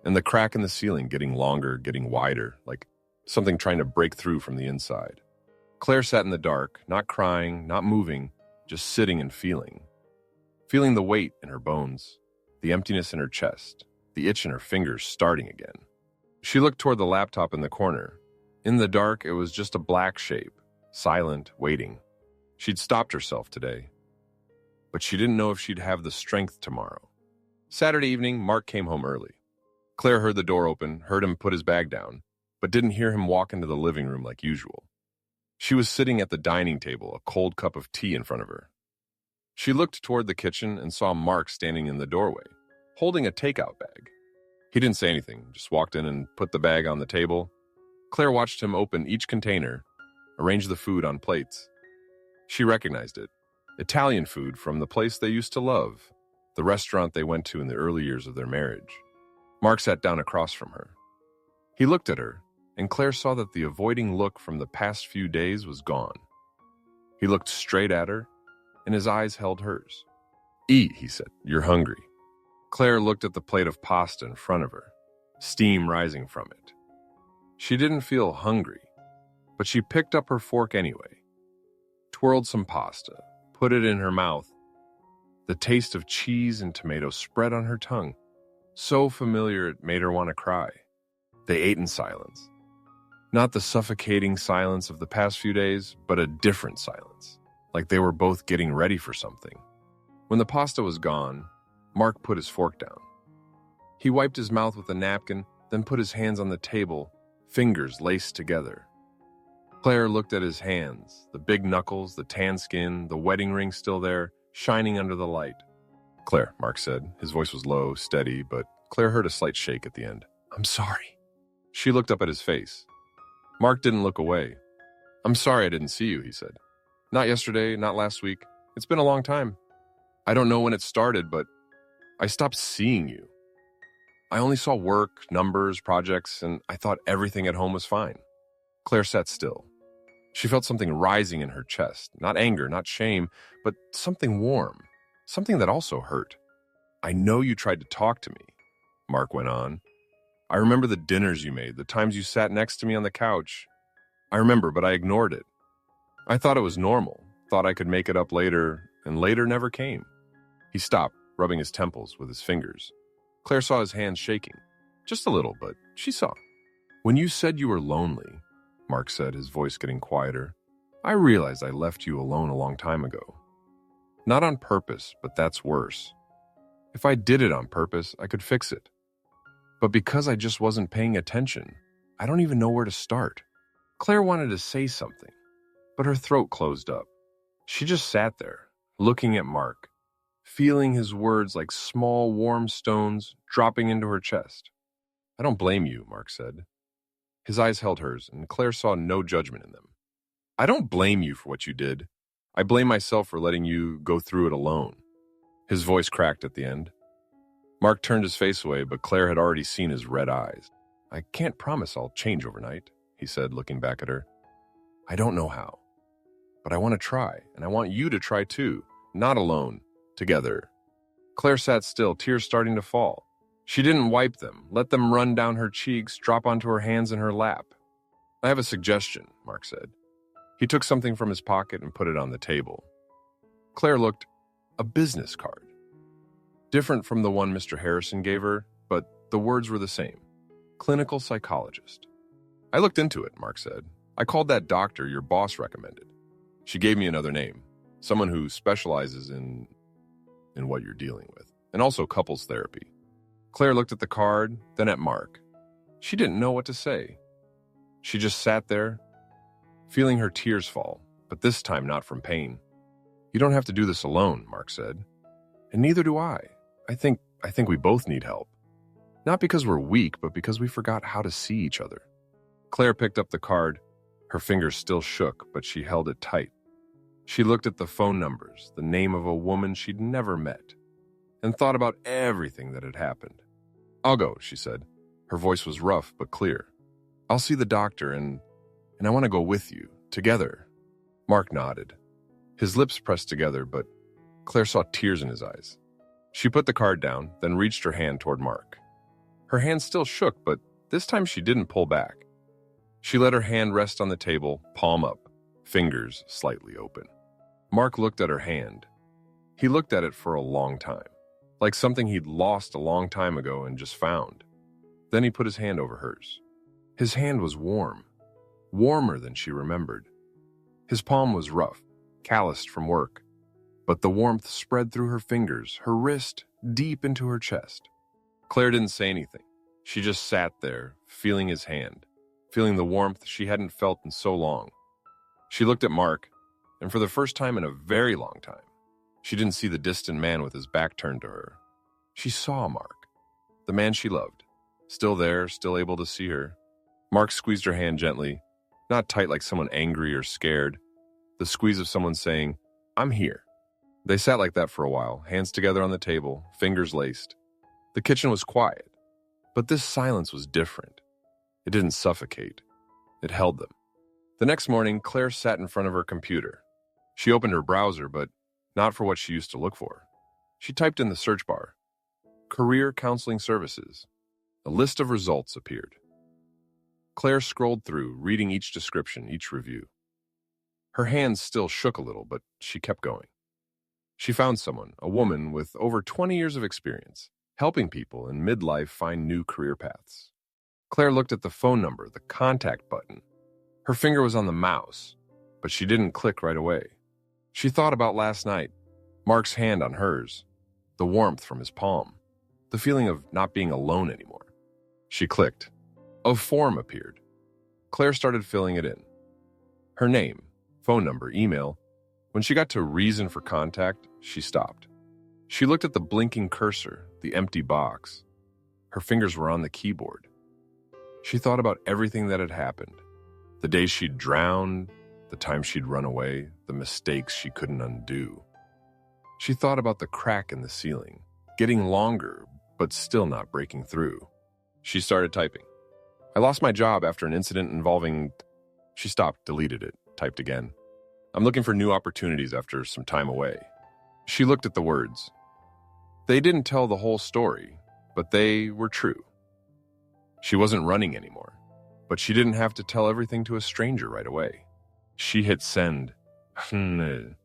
and the crack in the ceiling getting longer, getting wider, like something trying to break through from the inside. Claire sat in the dark, not crying, not moving, just sitting and feeling. Feeling the weight in her bones, the emptiness in her chest, the itch in her fingers starting again. She looked toward the laptop in the corner. In the dark, it was just a black shape, silent, waiting. She'd stopped herself today, but she didn't know if she'd have the strength tomorrow. Saturday evening, Mark came home early. Claire heard the door open, heard him put his bag down, but didn't hear him walk into the living room like usual. She was sitting at the dining table, a cold cup of tea in front of her. She looked toward the kitchen and saw Mark standing in the doorway, holding a takeout bag. He didn't say anything, just walked in and put the bag on the table. Claire watched him open each container, arrange the food on plates. She recognized it. Italian food from the place they used to love, the restaurant they went to in the early years of their marriage. Mark sat down across from her. He looked at her, and Claire saw that the avoiding look from the past few days was gone. He looked straight at her, and his eyes held hers. "Eat," he said. "You're hungry." Claire looked at the plate of pasta in front of her, steam rising from it. She didn't feel hungry, but she picked up her fork anyway, twirled some pasta, put it in her mouth. The taste of cheese and tomato spread on her tongue, so familiar it made her want to cry. They ate in silence. Not the suffocating silence of the past few days, but a different silence, like they were both getting ready for something. When the pasta was gone, Mark put his fork down. He wiped his mouth with a napkin, then put his hands on the table, fingers laced together. Claire looked at his hands, the big knuckles, the tan skin, the wedding ring still there, shining under the light. "Claire," Mark said. His voice was low, steady, but Claire heard a slight shake at the end. "I'm sorry." She looked up at his face. Mark didn't look away. "I'm sorry I didn't see you," he said. "Not yesterday, not last week. It's been a long time. I don't know when it started, but I stopped seeing you. I only saw work, numbers, projects, and I thought everything at home was fine." Claire sat still. She felt something rising in her chest. Not anger, not shame, but something warm. Something that also hurt. "I know you tried to talk to me," Mark went on. "I remember the dinners you made, the times you sat next to me on the couch. I remember, but I ignored it. I thought it was normal, thought I could make it up later, and later never came." He stopped, rubbing his temples with his fingers. Claire saw his hands shaking. Just a little, but she saw. "When you said you were lonely," Mark said, his voice getting quieter, "I realized I left you alone a long time ago. Not on purpose, but that's worse. If I did it on purpose, I could fix it. But because I just wasn't paying attention, I don't even know where to start." Claire wanted to say something, but her throat closed up. She just sat there, looking at Mark, feeling his words like small, warm stones dropping into her chest. "I don't blame you," Mark said. His eyes held hers, and Claire saw no judgment in them. "I don't blame you for what you did. I blame myself for letting you go through it alone." His voice cracked at the end. Mark turned his face away, but Claire had already seen his red eyes. "I can't promise I'll change overnight," he said, looking back at her. "I don't know how. But I want to try, and I want you to try too. Not alone. Together." Claire sat still, tears starting to fall. She didn't wipe them, let them run down her cheeks, drop onto her hands in her lap. "I have a suggestion," Mark said. He took something from his pocket and put it on the table. Claire looked. A business card. Different from the one Mr. Harrison gave her, but the words were the same. "Clinical psychologist." "I looked into it," Mark said. "I called that doctor your boss recommended. She gave me another name, someone who specializes in what you're dealing with, and also couples therapy." Claire looked at the card, then at Mark. She didn't know what to say. She just sat there, feeling her tears fall, but this time not from pain. "You don't have to do this alone," Mark said. "And neither do I. I think we both need help. Not because we're weak, but because we forgot how to see each other." Claire picked up the card. Her fingers still shook, but she held it tight. She looked at the phone numbers, the name of a woman she'd never met, and thought about everything that had happened. "I'll go," she said. Her voice was rough but clear. "I'll see the doctor, and I want to go with you, together." Mark nodded. His lips pressed together, but Claire saw tears in his eyes. She put the card down, then reached her hand toward Mark. Her hand still shook, but this time she didn't pull back. She let her hand rest on the table, palm up, fingers slightly open. Mark looked at her hand. He looked at it for a long time, like something he'd lost a long time ago and just found. Then he put his hand over hers. His hand was warm, warmer than she remembered. His palm was rough, calloused from work, but the warmth spread through her fingers, her wrist, deep into her chest. Claire didn't say anything. She just sat there, feeling his hand, feeling the warmth she hadn't felt in so long. She looked at Mark, and for the first time in a very long time, she didn't see the distant man with his back turned to her. She saw Mark, the man she loved, still there, still able to see her. Mark squeezed her hand gently, not tight like someone angry or scared, the squeeze of someone saying, "I'm here." They sat like that for a while, hands together on the table, fingers laced. The kitchen was quiet, but this silence was different. It didn't suffocate. It held them. The next morning, Claire sat in front of her computer. She opened her browser, but not for what she used to look for. She typed in the search bar, "Career Counseling Services." A list of results appeared. Claire scrolled through, reading each description, each review. Her hands still shook a little, but she kept going. She found someone, a woman with over 20 years of experience, helping people in midlife find new career paths. Claire looked at the phone number, the contact button. Her finger was on the mouse, but she didn't click right away. She thought about last night, Mark's hand on hers, the warmth from his palm, the feeling of not being alone anymore. She clicked. A form appeared. Claire started filling it in. Her name, phone number, email, When she got to reason for contact, she stopped. She looked at the blinking cursor, the empty box. Her fingers were on the keyboard. She thought about everything that had happened. The days she'd drowned, the time she'd run away, the mistakes she couldn't undo. She thought about the crack in the ceiling, getting longer, but still not breaking through. She started typing. I lost my job after an incident involving... She stopped, deleted it, typed again. I'm looking for new opportunities after some time away. She looked at the words. They didn't tell the whole story, but they were true. She wasn't running anymore, but she didn't have to tell everything to a stranger right away. She hit send. The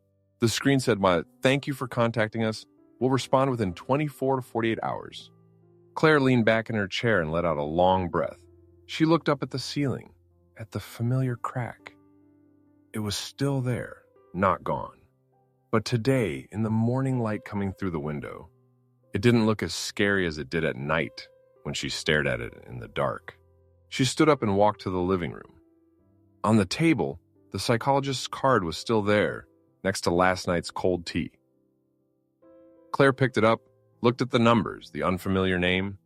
screen said, thank you for contacting us. We'll respond within 24 to 48 hours. Claire leaned back in her chair and let out a long breath. She looked up at the ceiling, at the familiar crack. It was still there, not gone. But today, in the morning light coming through the window, it didn't look as scary as it did at night when she stared at it in the dark. She stood up and walked to the living room. On the table, the psychologist's card was still there, next to last night's cold tea. Claire picked it up, looked at the numbers, the unfamiliar name.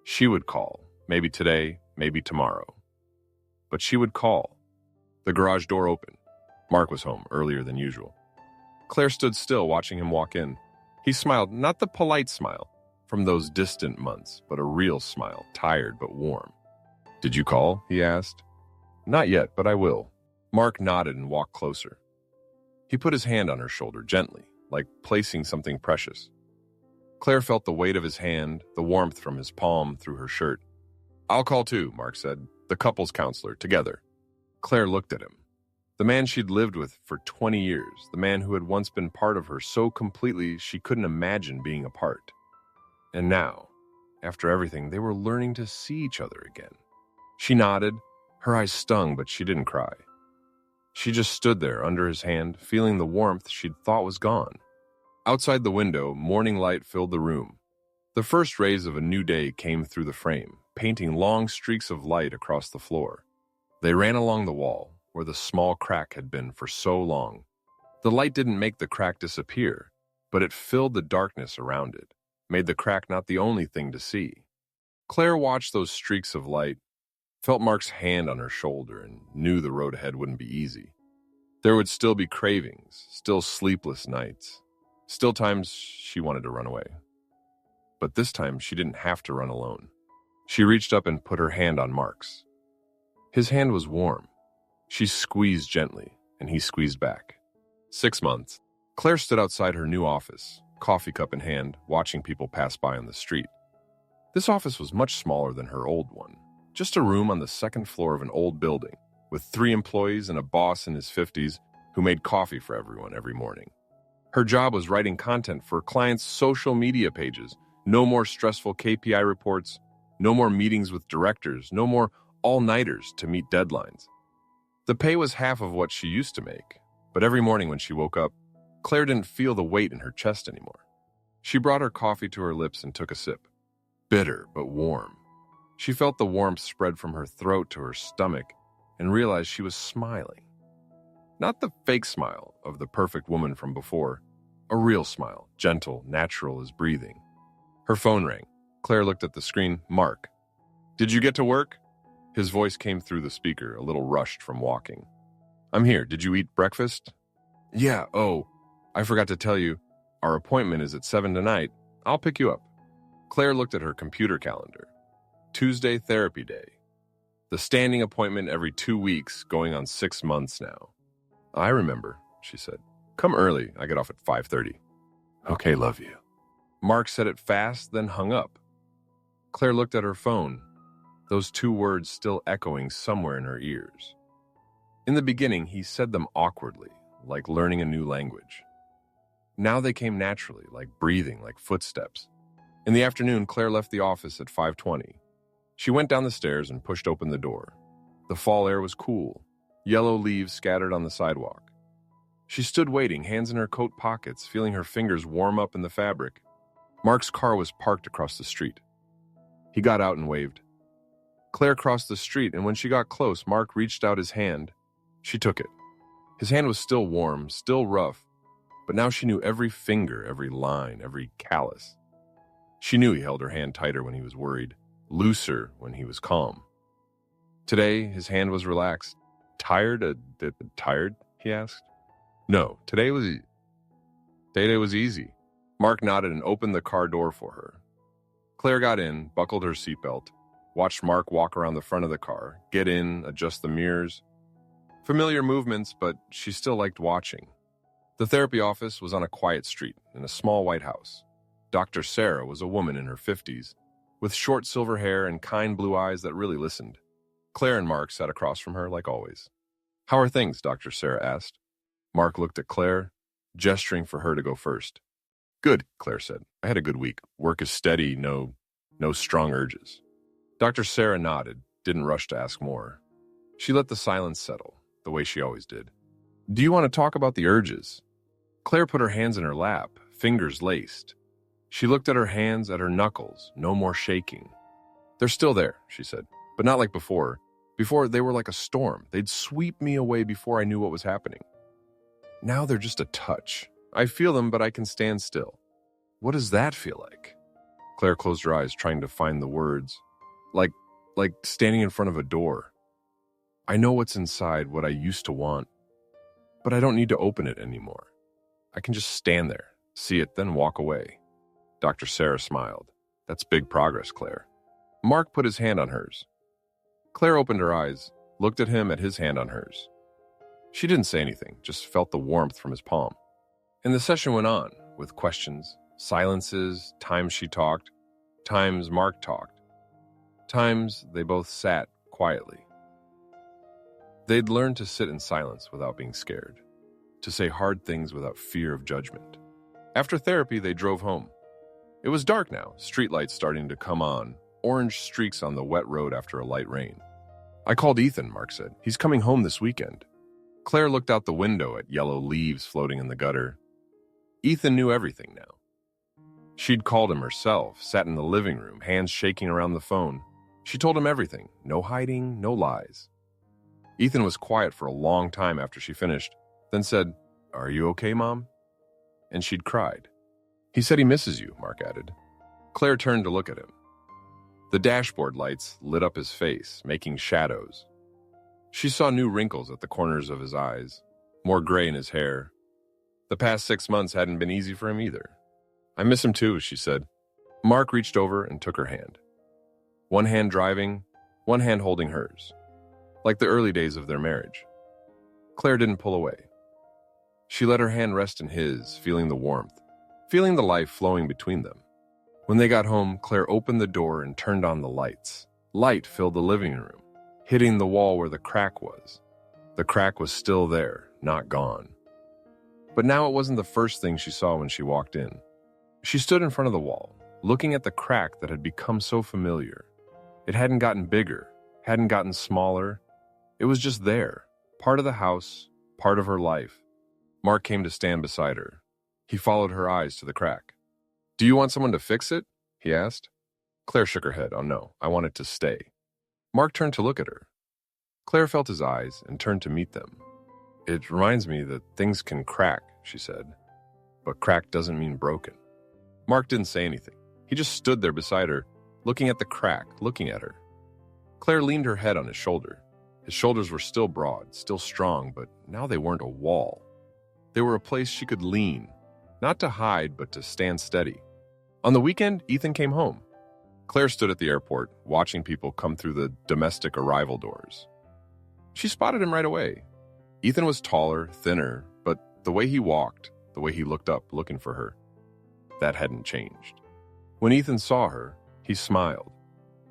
She would call, maybe today, maybe tomorrow. But she would call. The garage door opened. Mark was home earlier than usual. Claire stood still, watching him walk in. He smiled, not the polite smile from those distant months, but a real smile, tired but warm. Did you call? He asked. Not yet, but I will. Mark nodded and walked closer. He put his hand on her shoulder gently, like placing something precious. Claire felt the weight of his hand, the warmth from his palm through her shirt. I'll call too, Mark said, the couples counselor, together. Claire looked at him. The man she'd lived with for 20 years, the man who had once been part of her so completely she couldn't imagine being apart. And now, after everything, they were learning to see each other again. She nodded. Her eyes stung, but she didn't cry. She just stood there under his hand, feeling the warmth she'd thought was gone. Outside the window, morning light filled the room. The first rays of a new day came through the frame, painting long streaks of light across the floor. They ran along the wall, where the small crack had been for so long. The light didn't make the crack disappear, but it filled the darkness around it, made the crack not the only thing to see. Claire watched those streaks of light, felt Mark's hand on her shoulder, and knew the road ahead wouldn't be easy. There would still be cravings, still sleepless nights, still times she wanted to run away. But this time, she didn't have to run alone. She reached up and put her hand on Mark's. His hand was warm. She squeezed gently, and he squeezed back. 6 months. Claire stood outside her new office, coffee cup in hand, watching people pass by on the street. This office was much smaller than her old one. Just a room on the second floor of an old building, with 3 employees and a boss in his 50s who made coffee for everyone every morning. Her job was writing content for clients' social media pages. No more stressful KPI reports, no more meetings with directors, no more all-nighters to meet deadlines. The pay was half of what she used to make, but every morning when she woke up, Claire didn't feel the weight in her chest anymore. She brought her coffee to her lips and took a sip. Bitter, but warm. She felt the warmth spread from her throat to her stomach and realized she was smiling. Not the fake smile of the perfect woman from before, a real smile, gentle, natural as breathing. Her phone rang. Claire looked at the screen. Mark. Did you get to work? His voice came through the speaker, a little rushed from walking. I'm here. Did you eat breakfast? Yeah, I forgot to tell you. Our appointment is at 7 tonight. I'll pick you up. Claire looked at her computer calendar. Tuesday therapy day. The standing appointment every 2 weeks, going on 6 months now. I remember, she said. Come early. I get off at 5:30. Okay, love you. Mark said it fast, then hung up. Claire looked at her phone, those 2 words still echoing somewhere in her ears. In the beginning, he said them awkwardly, like learning a new language. Now they came naturally, like breathing, like footsteps. In the afternoon, Claire left the office at 5:20. She went down the stairs and pushed open the door. The fall air was cool, yellow leaves scattered on the sidewalk. She stood waiting, hands in her coat pockets, feeling her fingers warm up in the fabric. Mark's car was parked across the street. He got out and waved. Claire crossed the street, and when she got close, Mark reached out his hand. She took it. His hand was still warm, still rough, but now she knew every finger, every line, every callus. She knew he held her hand tighter when he was worried, looser when he was calm. Today, his hand was relaxed. Tired? Tired? He asked. No, today was easy. Mark nodded and opened the car door for her. Claire got in, buckled her seatbelt, watched Mark walk around the front of the car, get in, adjust the mirrors. Familiar movements, but she still liked watching. The therapy office was on a quiet street in a small white house. Dr. Sarah was a woman in her 50s, with short silver hair and kind blue eyes that really listened. Claire and Mark sat across from her like always. How are things? Dr. Sarah asked. Mark looked at Claire, gesturing for her to go first. Good, Claire said. I had a good week. Work is steady, no strong urges. Dr. Sarah nodded, didn't rush to ask more. She let the silence settle, the way she always did. Do you want to talk about the urges? Claire put her hands in her lap, fingers laced. She looked at her hands, at her knuckles, no more shaking. They're still there, she said, but not like before. Before, they were like a storm. They'd sweep me away before I knew what was happening. Now they're just a touch. I feel them, but I can stand still. What does that feel like? Claire closed her eyes, trying to find the words. Like standing in front of a door. I know what's inside, what I used to want, but I don't need to open it anymore. I can just stand there, see it, then walk away. Dr. Sarah smiled. That's big progress, Claire. Mark put his hand on hers. Claire opened her eyes, looked at him, at his hand on hers. She didn't say anything, just felt the warmth from his palm. And the session went on, with questions, silences, times she talked, times Mark talked, times they both sat quietly. They'd learned to sit in silence without being scared, to say hard things without fear of judgment. After therapy, they drove home. It was dark now, streetlights starting to come on, orange streaks on the wet road after a light rain. I called Ethan, Mark said. He's coming home this weekend. Claire looked out the window at yellow leaves floating in the gutter. Ethan knew everything now. She'd called him herself, sat in the living room, hands shaking around the phone. She told him everything, no hiding, no lies. Ethan was quiet for a long time after she finished, then said, Are you okay, Mom? And she'd cried. He said he misses you, Mark added. Claire turned to look at him. The dashboard lights lit up his face, making shadows. She saw new wrinkles at the corners of his eyes, more gray in his hair. The past 6 months hadn't been easy for him either. I miss him too, she said. Mark reached over and took her hand. One hand driving, one hand holding hers, like the early days of their marriage. Claire didn't pull away. She let her hand rest in his, feeling the warmth, feeling the life flowing between them. When they got home, Claire opened the door and turned on the lights. Light filled the living room, hitting the wall where the crack was. The crack was still there, not gone. But now it wasn't the first thing she saw when she walked in. She stood in front of the wall, looking at the crack that had become so familiar. It hadn't gotten bigger, hadn't gotten smaller. It was just there, part of the house, part of her life. Mark came to stand beside her. He followed her eyes to the crack. Do you want someone to fix it? He asked. Claire shook her head. Oh no, I want it to stay. Mark turned to look at her. Claire felt his eyes and turned to meet them. It reminds me that things can crack, she said. But crack doesn't mean broken. Mark didn't say anything. He just stood there beside her, looking at the crack, looking at her. Claire leaned her head on his shoulder. His shoulders were still broad, still strong, but now they weren't a wall. They were a place she could lean, not to hide, but to stand steady. On the weekend, Ethan came home. Claire stood at the airport, watching people come through the domestic arrival doors. She spotted him right away. Ethan was taller, thinner, but the way he walked, the way he looked up, looking for her, that hadn't changed. When Ethan saw her, he smiled.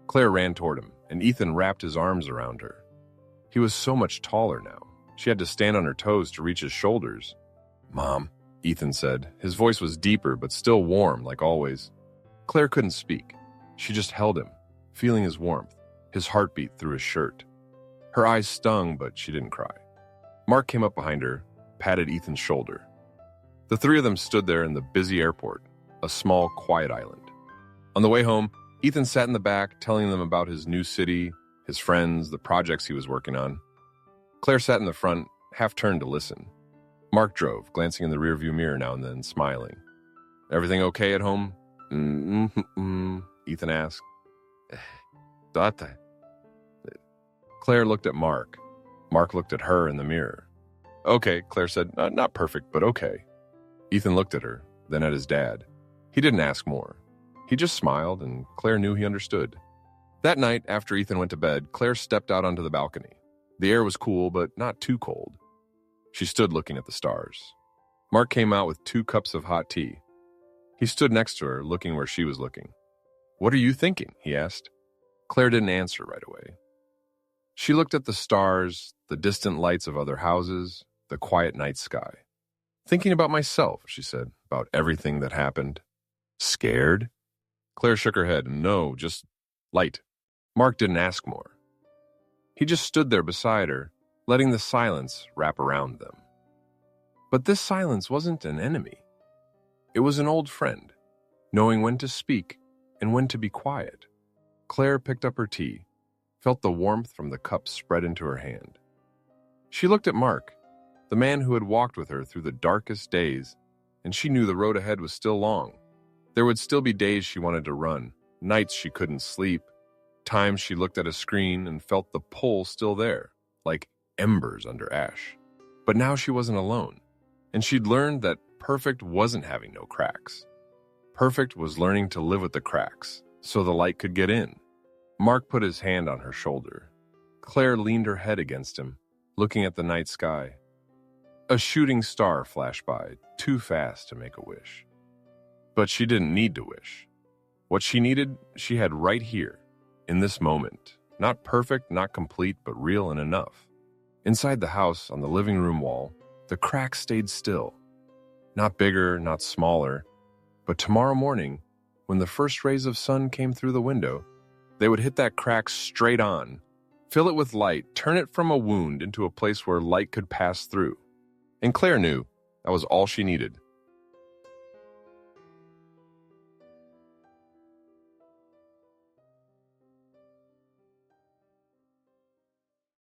Claire ran toward him, and Ethan wrapped his arms around her. He was so much taller now. She had to stand on her toes to reach his shoulders. Mom, Ethan said. His voice was deeper, but still warm, like always. Claire couldn't speak. She just held him, feeling his warmth, his heartbeat through his shirt. Her eyes stung, but she didn't cry. Mark came up behind her, patted Ethan's shoulder. The three of them stood there in the busy airport, a small, quiet island. On the way home, Ethan sat in the back, telling them about his new city, his friends, the projects he was working on. Claire sat in the front, half turned to listen. Mark drove, glancing in the rearview mirror now and then, smiling. Everything okay at home? Ethan asked. Data. Claire looked at Mark. Mark looked at her in the mirror. Okay, Claire said, not perfect, but okay. Ethan looked at her, then at his dad. He didn't ask more. He just smiled, and Claire knew he understood. That night, after Ethan went to bed, Claire stepped out onto the balcony. The air was cool, but not too cold. She stood looking at the stars. Mark came out with 2 cups of hot tea. He stood next to her, looking where she was looking. What are you thinking? He asked. Claire didn't answer right away. She looked at the stars, the distant lights of other houses, the quiet night sky. Thinking about myself, she said, about everything that happened. Scared? Claire shook her head. No, just light. Mark didn't ask more. He just stood there beside her, letting the silence wrap around them. But this silence wasn't an enemy. It was an old friend, knowing when to speak and when to be quiet. Claire picked up her tea, felt the warmth from the cup spread into her hand. She looked at Mark, the man who had walked with her through the darkest days, and she knew the road ahead was still long. There would still be days she wanted to run, nights she couldn't sleep, times she looked at a screen and felt the pull still there, like embers under ash. But now she wasn't alone, and she'd learned that perfect wasn't having no cracks. Perfect was learning to live with the cracks, so the light could get in. Mark put his hand on her shoulder. Claire leaned her head against him, looking at the night sky. A shooting star flashed by, too fast to make a wish. But she didn't need to wish. What she needed, she had right here, in this moment. Not perfect, not complete, but real and enough. Inside the house, on the living room wall, the cracks stayed still. Not bigger, not smaller, but tomorrow morning, when the first rays of sun came through the window, they would hit that crack straight on, fill it with light, turn it from a wound into a place where light could pass through. And Claire knew that was all she needed.